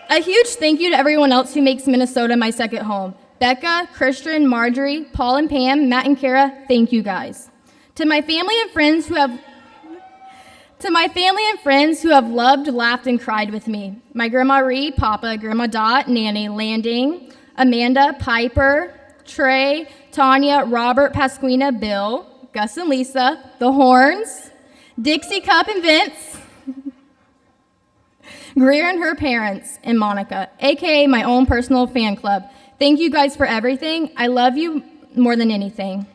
A huge thank you to everyone else who makes Minnesota my second home. Becca, Christian, Marjorie, Paul and Pam, Matt and Kara, thank you guys. To my family and friends who have loved, laughed, and cried with me. My Grandma Ree, Papa, Grandma Dot, Nanny, Landing, Amanda, Piper, Trey, Tanya, Robert, Pasquina, Bill, Gus and Lisa, the Horns, Dixie Cup and Vince, Greer and her parents, and Monica, aka my own personal fan club. Thank you guys for everything. I love you more than anything.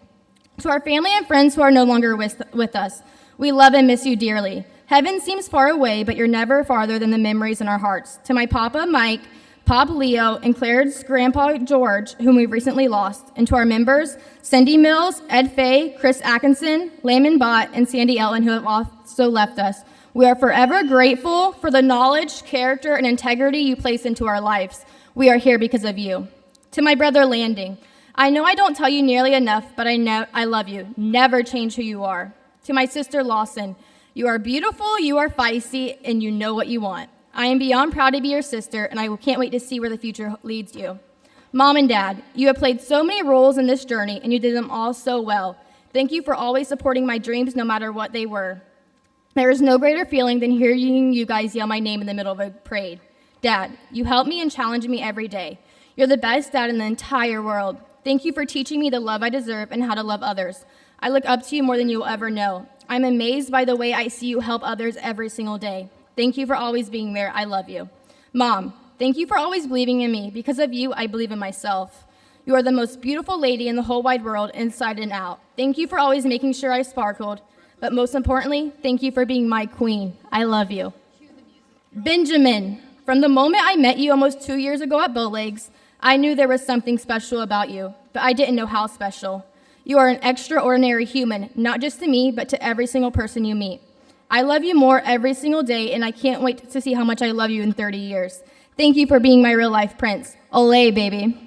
To our family and friends who are no longer with us, we love and miss you dearly. Heaven seems far away, but you're never farther than the memories in our hearts. To my Papa, Mike, Pop Leo, and Claire's Grandpa George, whom we've recently lost, and to our members, Cindy Mills, Ed Fay, Chris Atkinson, Layman Bott, and Sandy Ellen, who have also left us. We are forever grateful for the knowledge, character, and integrity you place into our lives. We are here because of you. To my brother Landing, I know I don't tell you nearly enough, but I love you. Never change who you are. To my sister Lawson, you are beautiful, you are feisty, and you know what you want. I am beyond proud to be your sister, and I can't wait to see where the future leads you. Mom and Dad, you have played so many roles in this journey, and you did them all so well. Thank you for always supporting my dreams, no matter what they were. There is no greater feeling than hearing you guys yell my name in the middle of a parade. Dad, you help me and challenge me every day. You're the best dad in the entire world. Thank you for teaching me the love I deserve and how to love others. I look up to you more than you will ever know. I'm amazed by the way I see you help others every single day. Thank you for always being there. I love you. Mom, thank you for always believing in me. Because of you, I believe in myself. You are the most beautiful lady in the whole wide world, inside and out. Thank you for always making sure I sparkled. But most importantly, thank you for being my queen. I love you. Benjamin, from the moment I met you almost 2 years ago at Bowlegs, I knew there was something special about you. but I didn't know how special. You are an extraordinary human, not just to me, but to every single person you meet. I love you more every single day, and I can't wait to see how much I love you in 30 years. Thank you for being my real-life prince. Olay, baby.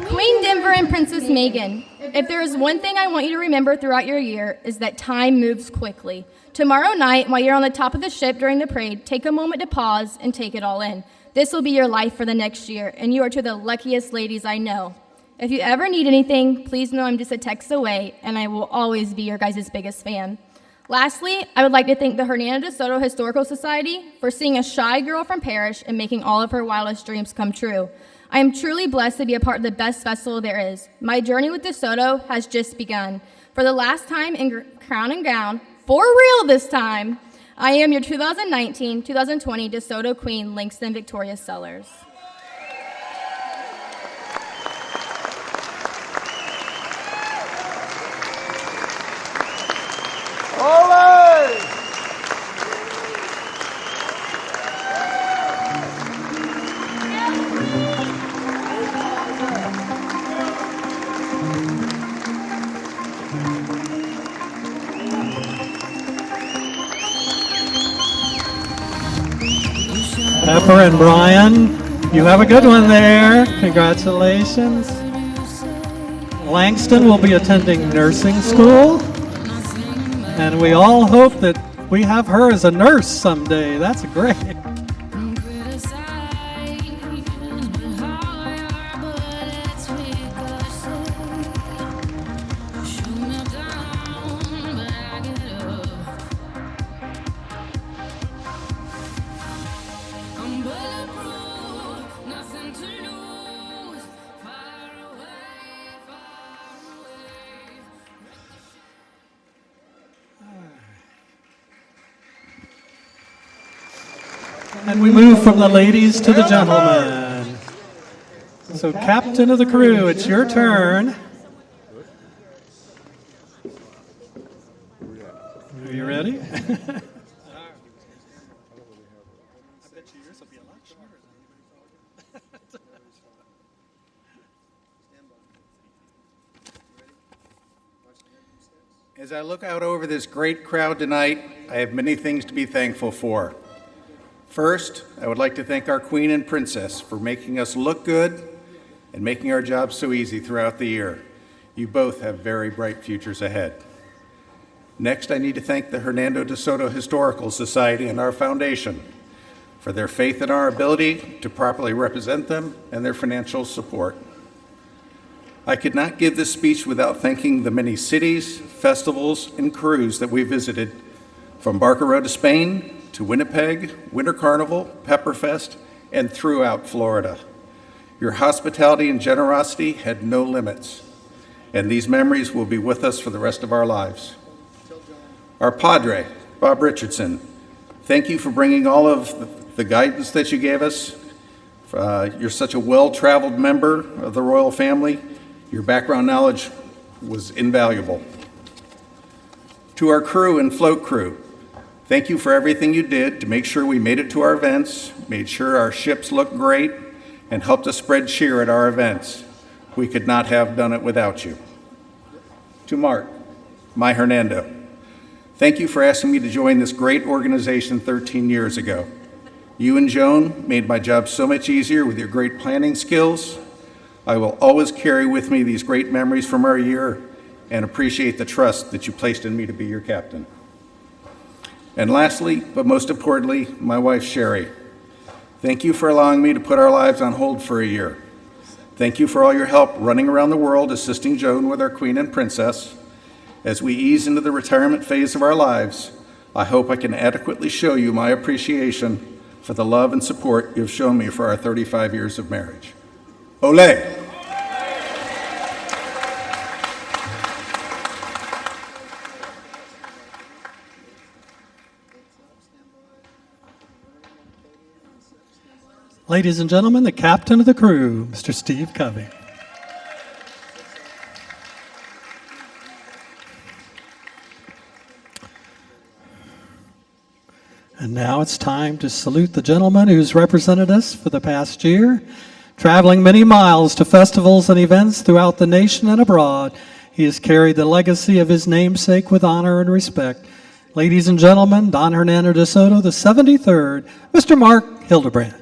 Queen Denver and Princess Megan, if there is one thing I want you to remember throughout your year is that time moves quickly. Tomorrow night, while you're on the top of the ship during the parade, take a moment to pause and take it all in. This will be your life for the next year, and you are two of the luckiest ladies I know. If you ever need anything, please know I'm just a text away, and I will always be your guys' biggest fan. Lastly, I would like to thank the Hernando DeSoto Historical Society for seeing a shy girl from Parrish and making all of her wildest dreams come true. I am truly blessed to be a part of the best festival there is. My journey with DeSoto has just begun. For the last time in Crown and Gown, for real this time, I am your 2019-2020 DeSoto Queen, Langston Victoria Sellers. Pepper and Brian, you have a good one there. Congratulations. Langston will be attending nursing school, and we all hope that we have her as a nurse someday. That's great. And we move from the ladies to the gentlemen. So, Captain of the crew, it's your turn. Are you ready? As I look out over this great crowd tonight, I have many things to be thankful for. First, I would like to thank our Queen and Princess for making us look good and making our jobs so easy throughout the year. You both have very bright futures ahead. Next, I need to thank the Hernando DeSoto Historical Society and our foundation for their faith in our ability to properly represent them and their financial support. I could not give this speech without thanking the many cities, festivals, and crews that we visited, from Barca Road to Spain, to Winnipeg, Winter Carnival, Pepperfest, and throughout Florida. Your hospitality and generosity had no limits, and these memories will be with us for the rest of our lives. Our Padre, Bob Richardson, thank you for bringing all of the guidance that you gave us. You're such a well-traveled member of the royal family. Your background knowledge was invaluable. To our crew and float crew, thank you for everything you did to make sure we made it to our events, made sure our ships looked great, and helped us spread cheer at our events. We could not have done it without you. To Mark, my Hernando, thank you for asking me to join this great organization 13 years ago. You and Joan made my job so much easier with your great planning skills. I will always carry with me these great memories from our year and appreciate the trust that you placed in me to be your captain. And lastly, but most importantly, my wife, Sherry. Thank you for allowing me to put our lives on hold for a year. Thank you for all your help running around the world assisting Joan with our Queen and Princess. As we ease into the retirement phase of our lives, I hope I can adequately show you my appreciation for the love and support you've shown me for our 35 years of marriage. Ole! Ladies and gentlemen, the captain of the crew, Mr. Steve Covey. And now it's time to salute the gentleman who's represented us for the past year. Traveling many miles to festivals and events throughout the nation and abroad, he has carried the legacy of his namesake with honor and respect. Ladies and gentlemen, Don Hernando DeSoto, the 73rd, Mr. Mark Hildebrand.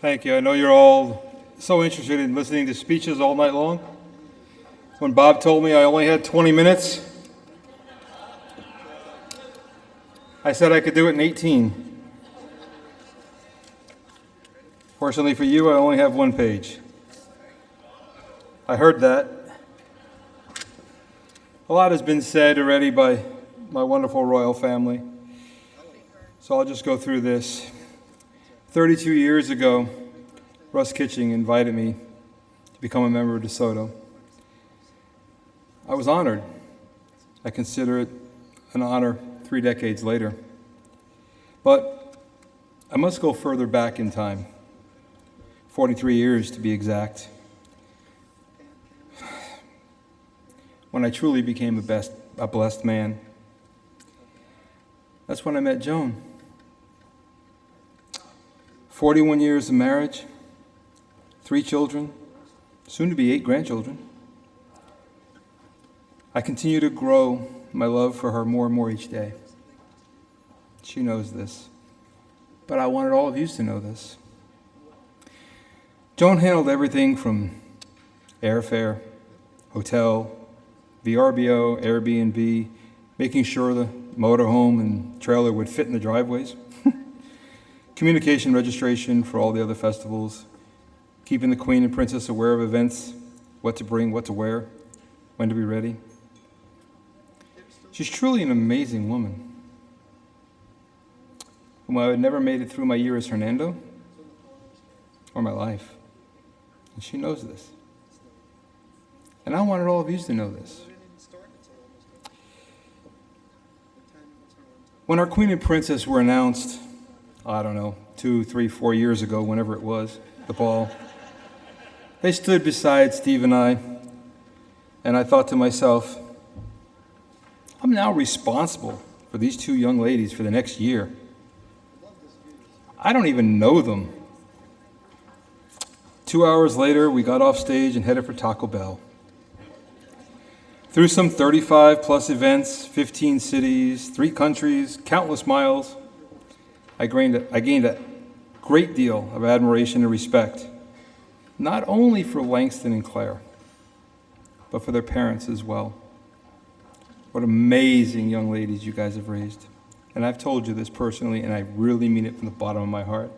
Thank you. I know you're all so interested in listening to speeches all night long. When Bob told me I only had 20 minutes, I said I could do it in 18. Fortunately for you, I only have one page. I heard that. A lot has been said already by my wonderful royal family, so I'll just go through this. 32 years ago, Russ Kitching invited me to become a member of DeSoto. I was honored. I consider it an honor 3 decades later. But I must go further back in time, 43 years to be exact, when I truly became a blessed man. That's when I met Joan. 41 years of marriage, 3 children, soon to be 8 grandchildren. I continue to grow my love for her more and more each day. She knows this, but I wanted all of you to know this. Joan handled everything from airfare, hotel, VRBO, Airbnb, making sure the motorhome and trailer would fit in the driveways, communication registration for all the other festivals, keeping the Queen and Princess aware of events, what to bring, what to wear, when to be ready. She's truly an amazing woman, whom I had never made it through my year as Hernando or my life. And she knows this. And I wanted all of you to know this. When our Queen and Princess were announced, I don't know, 2, 3, 4 years ago, whenever it was, the ball, they stood beside Steve and I thought to myself, I'm now responsible for these 2 young ladies for the next year. I don't even know them. 2 hours later, we got off stage and headed for Taco Bell. Through some 35-plus events, 15 cities, 3 countries, countless miles, I gained a great deal of admiration and respect, not only for Langston and Claire, but for their parents as well. What amazing young ladies you guys have raised. And I've told you this personally, and I really mean it from the bottom of my heart.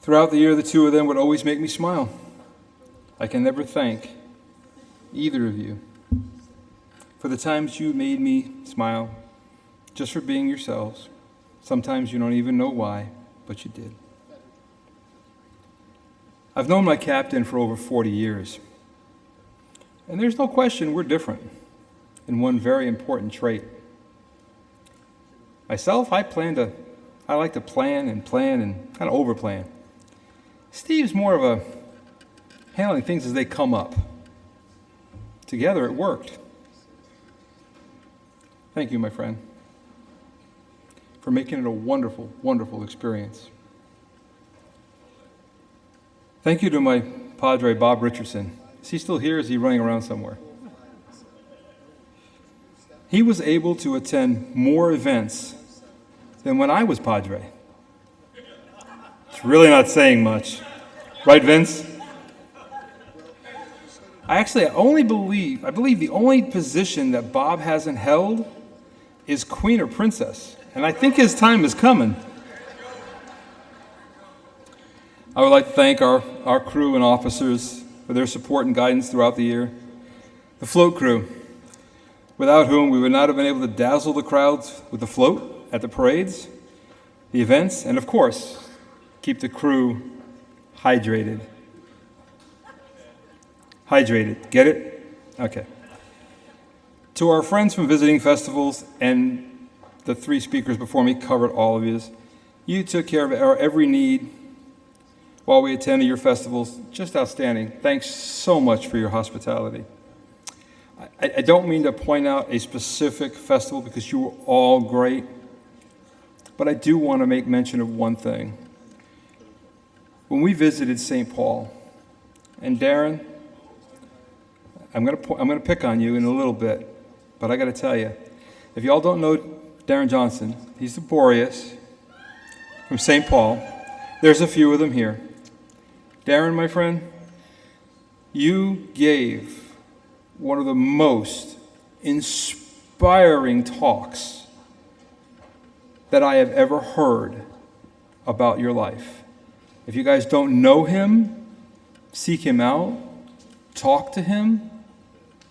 Throughout the year, the 2 of them would always make me smile. I can never thank either of you for the times you made me smile, just for being yourselves. Sometimes you don't even know why, but you did. I've known my captain for over 40 years. And there's no question we're different in one very important trait. Myself, I like to plan and kind of overplan. Steve's more of a handling things as they come up. Together it worked. Thank you, my friend, for making it a wonderful, wonderful experience. Thank you to my Padre, Bob Richardson. Is he still here or is he running around somewhere? He was able to attend more events than when I was Padre. It's really not saying much. Right, Vince? I believe the only position that Bob hasn't held is Queen or Princess. And I think his time is coming. I would like to thank our crew and officers for their support and guidance throughout the year. The float crew, without whom we would not have been able to dazzle the crowds with the float at the parades, the events, and of course, keep the crew hydrated. Hydrated, get it? Okay. To our friends from visiting festivals, and the 3 speakers before me covered all of you. You took care of our every need while we attended your festivals. Just outstanding. Thanks so much for your hospitality. I don't mean to point out a specific festival because you were all great, but I do want to make mention of one thing. When we visited St. Paul, and Darren, I'm going to pick on you in a little bit, but I got to tell you, if y'all don't know Darren Johnson, he's the Boreas from St. Paul. There's a few of them here. Darren, my friend, you gave one of the most inspiring talks that I have ever heard about your life. If you guys don't know him, seek him out, talk to him.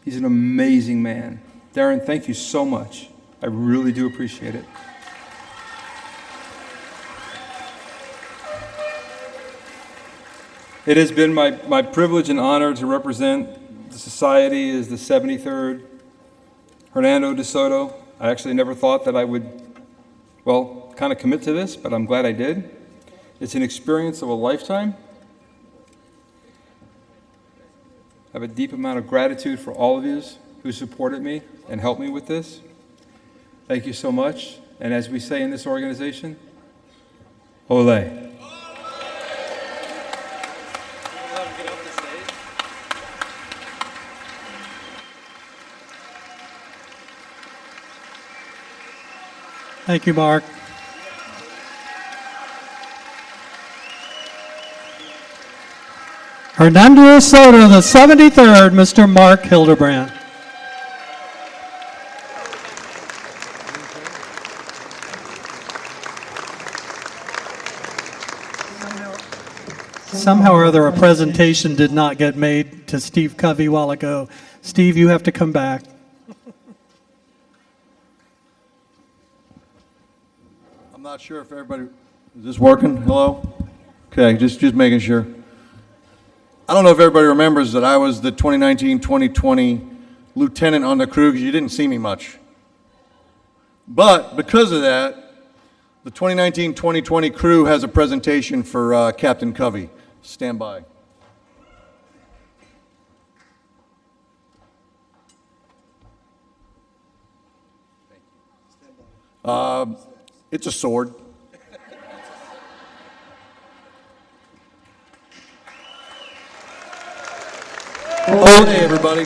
He's an amazing man. Darren, thank you so much. I really do appreciate it. It has been my privilege and honor to represent the society as the 73rd Hernando DeSoto. I actually never thought that I would, kind of commit to this, but I'm glad I did. It's an experience of a lifetime. I have a deep amount of gratitude for all of you who supported me and helped me with this. Thank you so much. And as we say in this organization, ole. Thank you, Mark. Hernando DeSoto, the 73rd, Mr. Mark Hildebrand. Somehow or other, a presentation did not get made to Steve Covey a while ago. Steve, you have to come back. I'm not sure if everybody, is this working? Hello? Okay, just making sure. I don't know if everybody remembers that I was the 2019-2020 lieutenant on the crew because you didn't see me much. But because of that, the 2019-2020 crew has a presentation for Captain Covey. Stand by. It's a sword. Okay, everybody.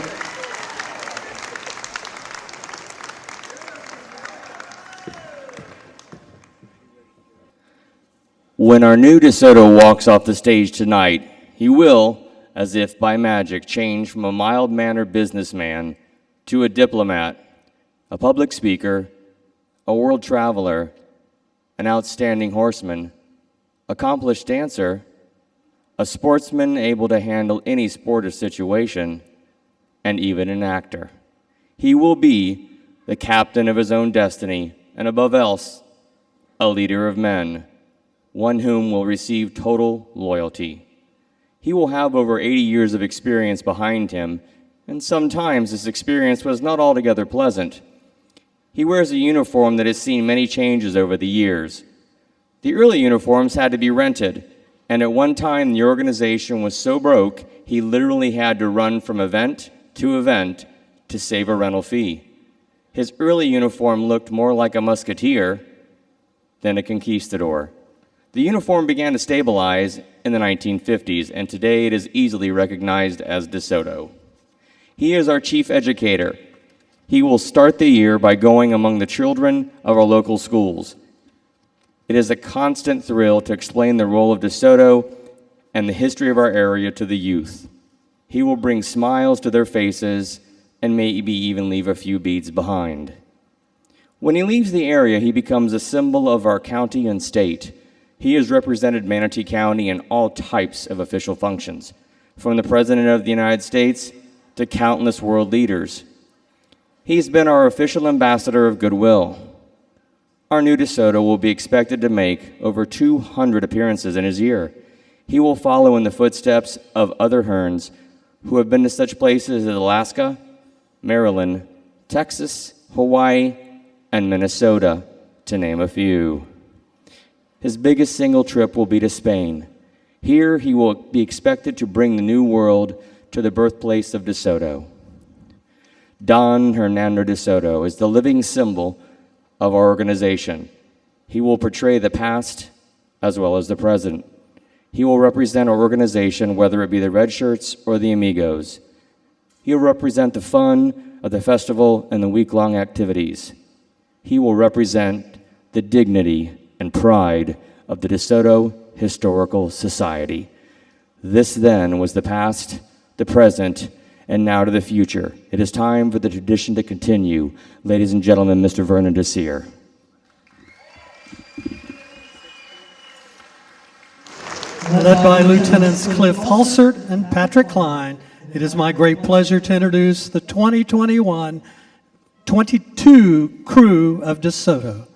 When our new DeSoto walks off the stage tonight, he will, as if by magic, change from a mild-mannered businessman to a diplomat, a public speaker, a world traveler, an outstanding horseman, accomplished dancer, a sportsman able to handle any sport or situation, and even an actor. He will be the captain of his own destiny, and above else, a leader of men, one whom will receive total loyalty. He will have over 80 years of experience behind him, and sometimes this experience was not altogether pleasant. He wears a uniform that has seen many changes over the years. The early uniforms had to be rented, and at one time the organization was so broke, he literally had to run from event to save a rental fee. His early uniform looked more like a musketeer than a conquistador. The uniform began to stabilize in the 1950s, and today it is easily recognized as DeSoto. He is our chief educator. He will start the year by going among the children of our local schools. It is a constant thrill to explain the role of DeSoto and the history of our area to the youth. He will bring smiles to their faces and maybe even leave a few beads behind. When he leaves the area, he becomes a symbol of our county and state. He has represented Manatee County in all types of official functions, from the President of the United States to countless world leaders. He's been our official ambassador of goodwill. Our new DeSoto will be expected to make over 200 appearances in his year. He will follow in the footsteps of other Hearns who have been to such places as Alaska, Maryland, Texas, Hawaii, and Minnesota, to name a few. His biggest single trip will be to Spain. Here he will be expected to bring the new world to the birthplace of DeSoto. Don Hernando DeSoto is the living symbol of our organization. He will portray the past as well as the present. He will represent our organization, whether it be the Red Shirts or the Amigos. He will represent the fun of the festival and the week-long activities. He will represent the dignity and pride of the DeSoto Historical Society. This then was the past, the present, and now to the future. It is time for the tradition to continue. Ladies and gentlemen, Mr. Vernon Desir. Led by Lieutenants Cliff Halsert and Patrick Klein, it is my great pleasure to introduce the 2021-22 crew of DeSoto.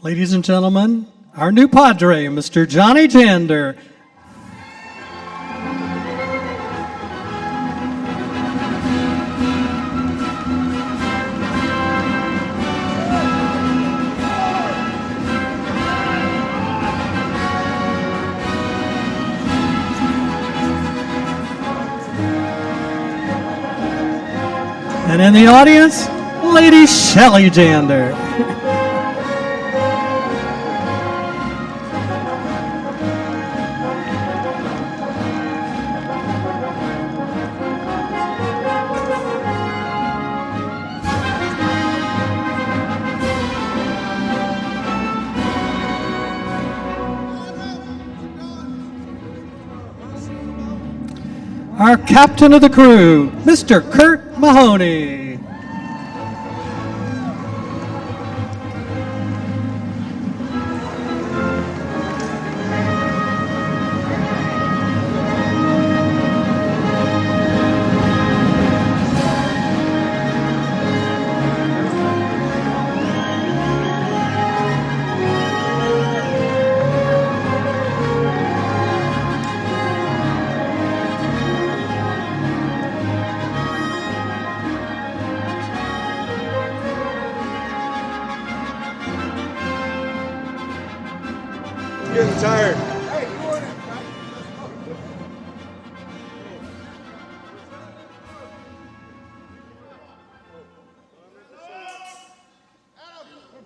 Ladies and gentlemen, our new Padre, Mr. Johnny Jander. And in the audience, Lady Shelley Jander. Our captain of the crew, Mr. Kurt Mahoney. Getting tired.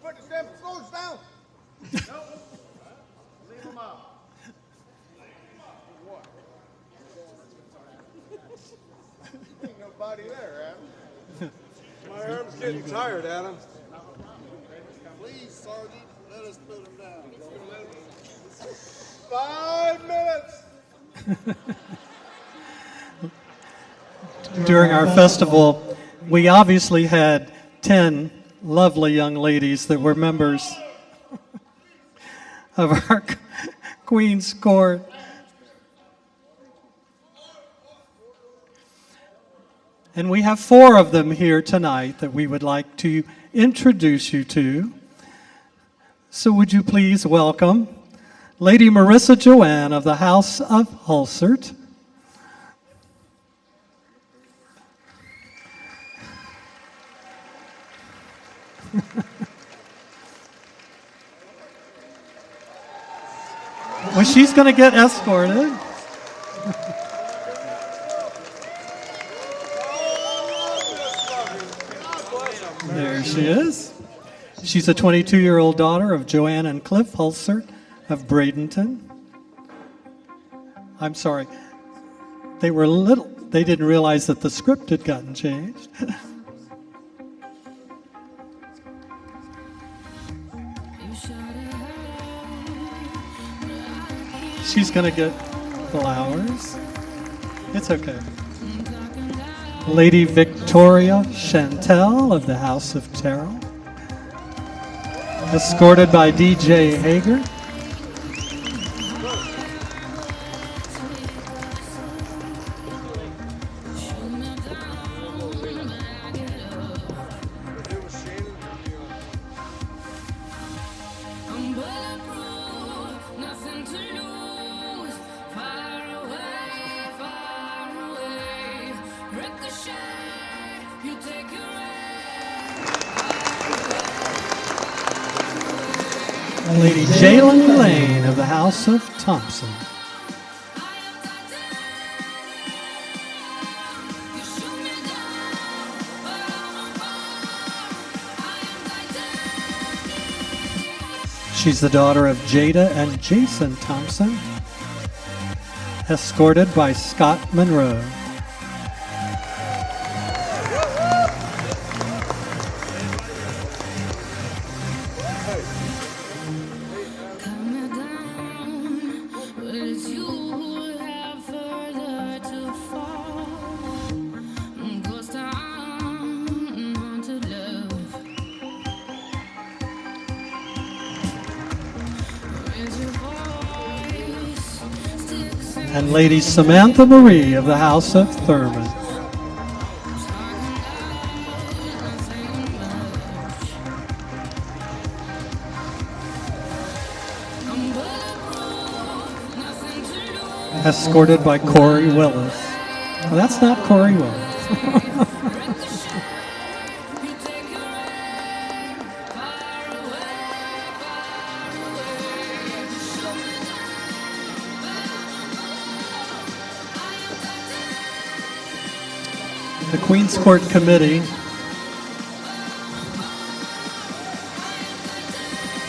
Put the damn clothes down. No. Leave them out. What? Ain't nobody there, Adam. My arm's getting tired, Adam. Please, Sergeant, let us put them down. 5 minutes. During our festival, we obviously had 10 lovely young ladies that were members of our Queen's Court. And we have 4 of them here tonight that we would like to introduce you to. So would you please welcome Lady Marissa Joanne of the House of Halsert. Well, she's going to get escorted. There she is. She's a 22-year-old daughter of Joanne and Cliff Hulsert of Bradenton. I'm sorry. They were little. They didn't realize that the script had gotten changed. She's going to get flowers. It's okay. Lady Victoria Chantel of the House of Terrell, escorted by DJ Hager. Lady Jalen Lane of the House of Thompson. She's the daughter of Jada and Jason Thompson, escorted by Scott Monroe. And Lady Samantha Marie of the House of Thurman. Escorted by Corey Willis. Well, that's not Corey Willis. The Queen's Court Committee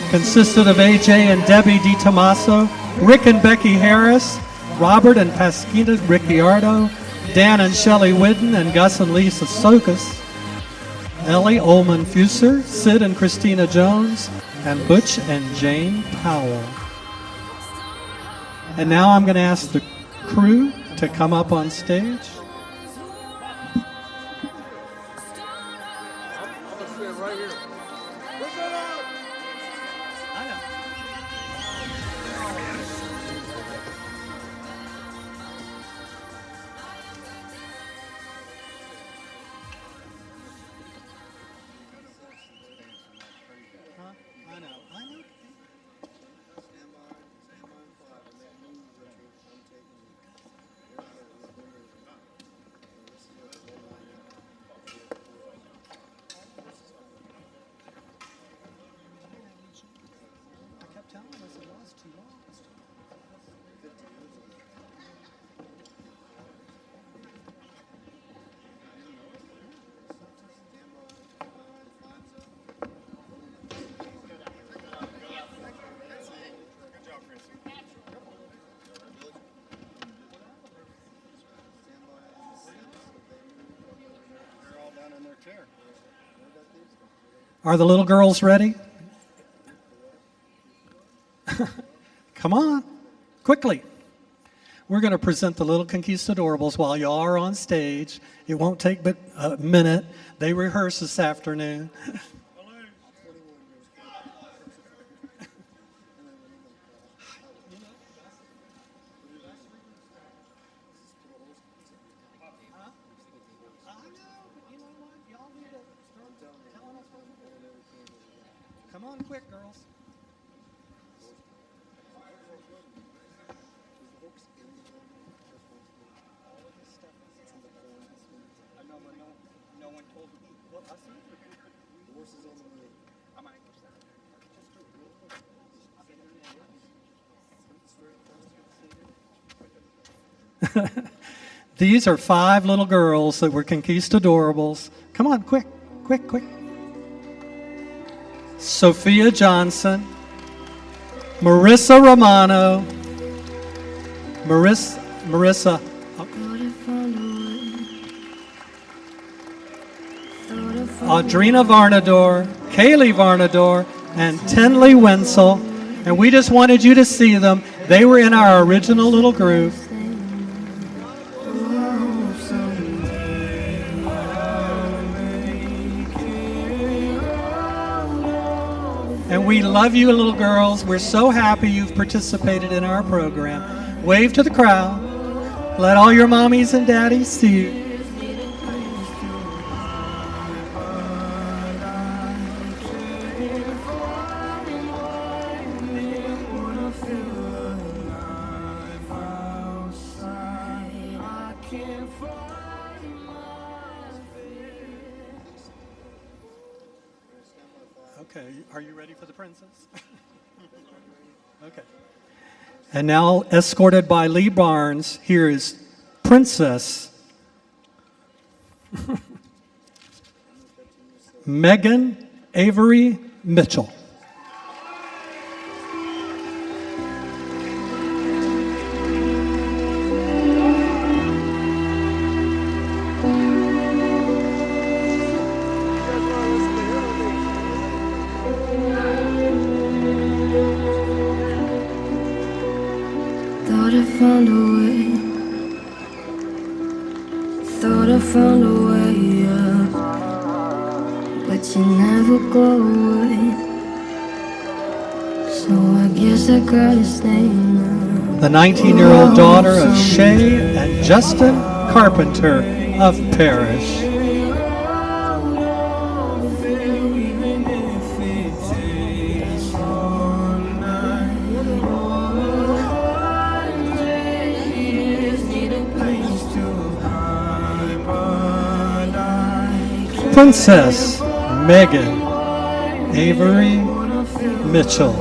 consisted of AJ and Debbie DiTomaso, Rick and Becky Harris, Robert and Pasquina Ricciardo, Dan and Shelley Whidden, and Gus and Lisa Sokas, Ellie Ullman Fuser, Sid and Christina Jones, and Butch and Jane Powell. And now I'm going to ask the crew to come up on stage. Are the little girls ready? Come on, quickly. We're going to present the Little Conquistadorables while y'all are on stage. It won't take but a minute. They rehearse this afternoon. Come on, quick, girls. These are 5 little girls that were conquistadorables. Come on, quick, quick, quick. Sophia Johnson, Marissa Romano, Marissa Audrina Varnador, Kaylee Varnador, and Tenley Wenzel. And we just wanted you to see them. They were in our original little group. And we love you, little girls. We're so happy you've participated in our program. Wave to the crowd. Let all your mommies and daddies see you. Okay, are you ready for the princess? Okay. And now, escorted by Lee Barnes, here is Princess Megan Avery Mitchell. Thought I found a way. Thought I found a way, yeah. But you never go away. So I guess I gotta stay now. The 19-year-old daughter of Shay and Justin Carpenter of Parrish. Princess Megan Avery Mitchell.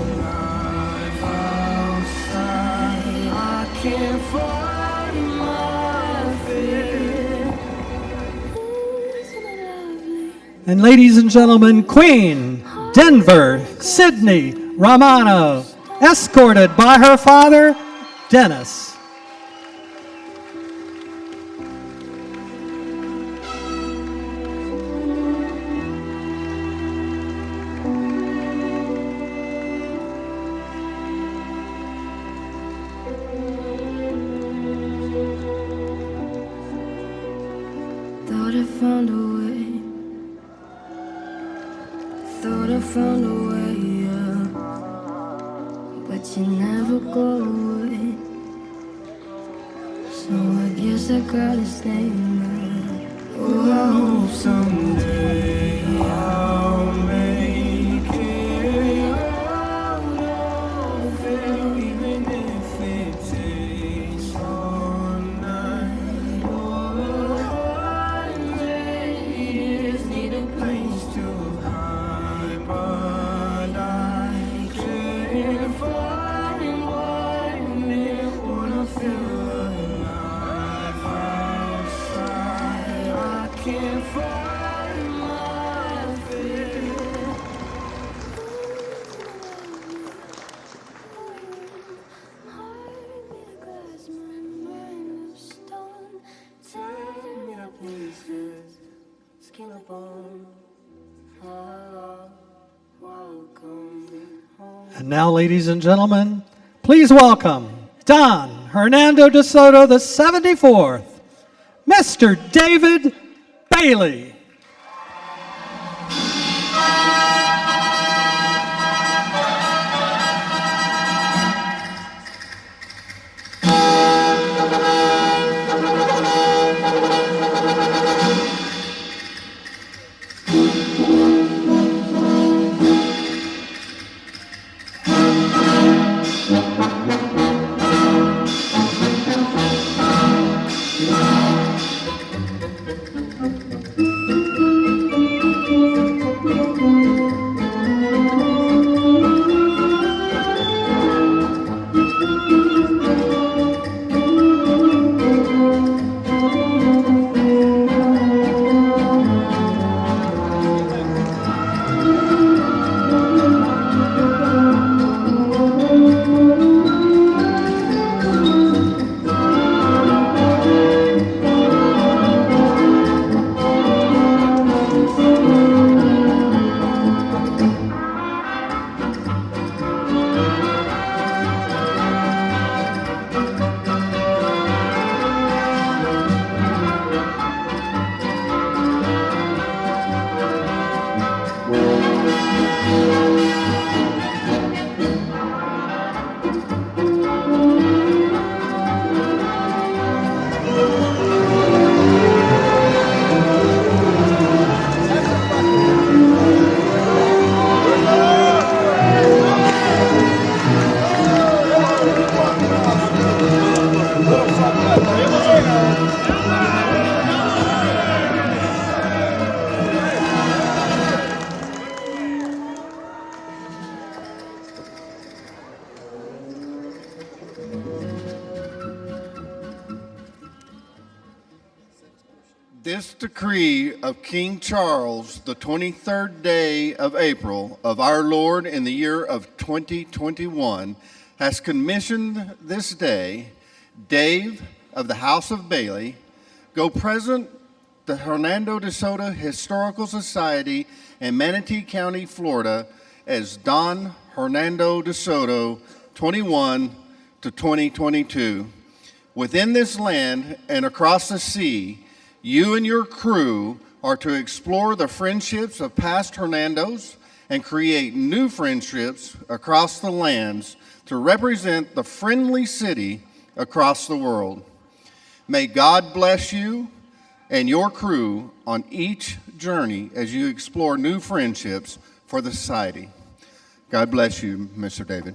And ladies and gentlemen, Queen Denver Sydney Romano, escorted by her father, Dennis. Thought I found a way. Thought I found a way, yeah. But you never go away. So I guess I gotta stay now. Oh, I hope someday I'll make it out of here, even if it takes all night. Oh, 100 years need a place to hide, but I can't find one near when I feel alive outside. I can't find my fear. Heart made of glass, my mind of stone. Tear me to pieces, skin and bone. Welcome me home. And now, ladies and gentlemen, please welcome Don Hernando DeSoto, the 74th, Mr. David Bailey. this decree of King Charles, the 23rd day of April of our Lord in the year of 2021, has commissioned this day, Dave of the House of Bailey, go present the Hernando DeSoto Historical Society in Manatee County, Florida, as Don Hernando DeSoto, 21 to 2022. Within this land and across the sea, you and your crew are to explore the friendships of past Hernandos and create new friendships across the lands to represent the friendly city across the world. May God bless you and your crew on each journey as you explore new friendships for the society. God bless you, Mr. David.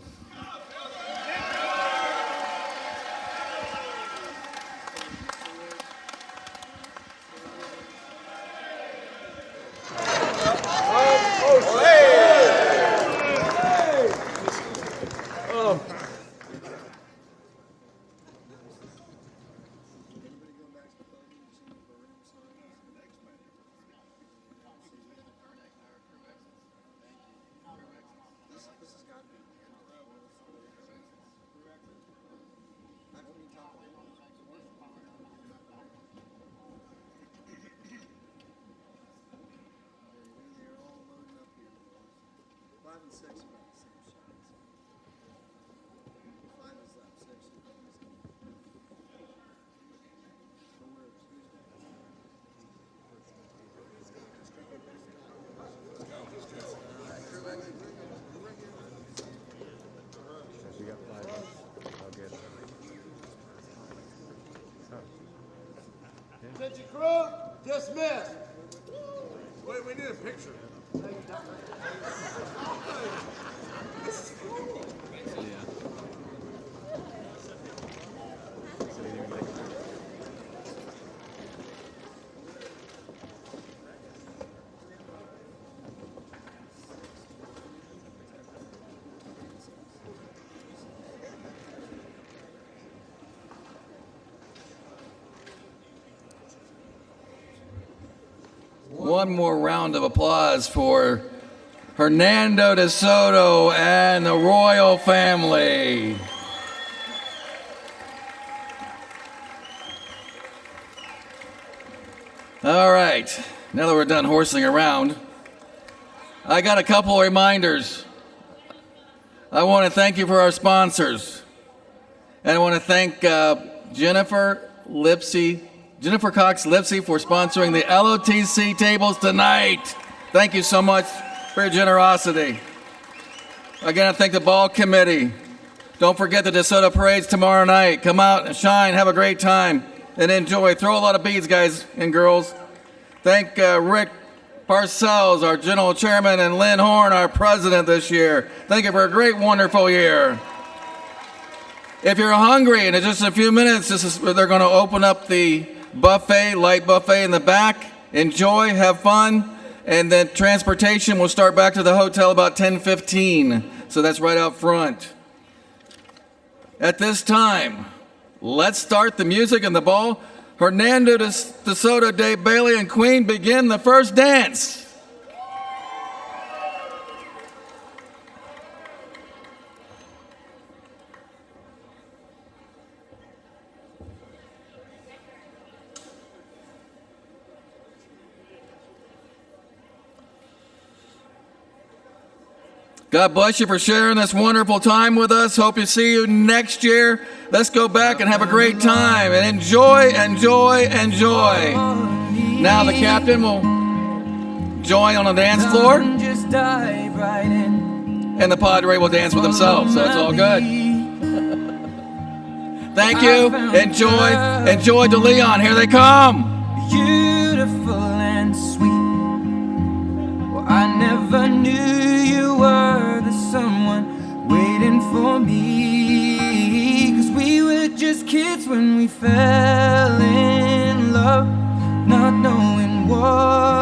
Attention crew, dismissed. Wait, we need a picture. One more round of applause for Hernando DeSoto and the royal family. All right, now that we're done horsing around, I got a couple of reminders. I want to thank you for our sponsors. And I want to thank Jennifer Cox Lipsy for sponsoring the LOTC tables tonight. Thank you so much for your generosity. Again, I thank the ball committee. Don't forget the DeSoto parades tomorrow night. Come out and shine, have a great time, and enjoy. Throw a lot of beads, guys and girls. Thank Rick Parcells, our general chairman, and Lynn Horn, our president this year. Thank you for a great, wonderful year. If you're hungry, in just a few minutes, they're going to open up the buffet, light buffet in the back. Enjoy, have fun, and then transportation will start back to the hotel about 10:15. So that's right out front. At this time, let's start the music and the ball. Hernando DeSoto, Dave Bailey, and Queen begin the first dance. God bless you for sharing this wonderful time with us. Hope to see you next year. Let's go back and have a great time and enjoy, enjoy, enjoy. Now the captain will join on the dance floor, and the Padre will dance with himself, so it's all good. Thank you. Enjoy DeLeon. Here they come. Beautiful and sweet. Well, I never knew you were the someone waiting for me. 'Cause we were just kids when we fell in love, not knowing what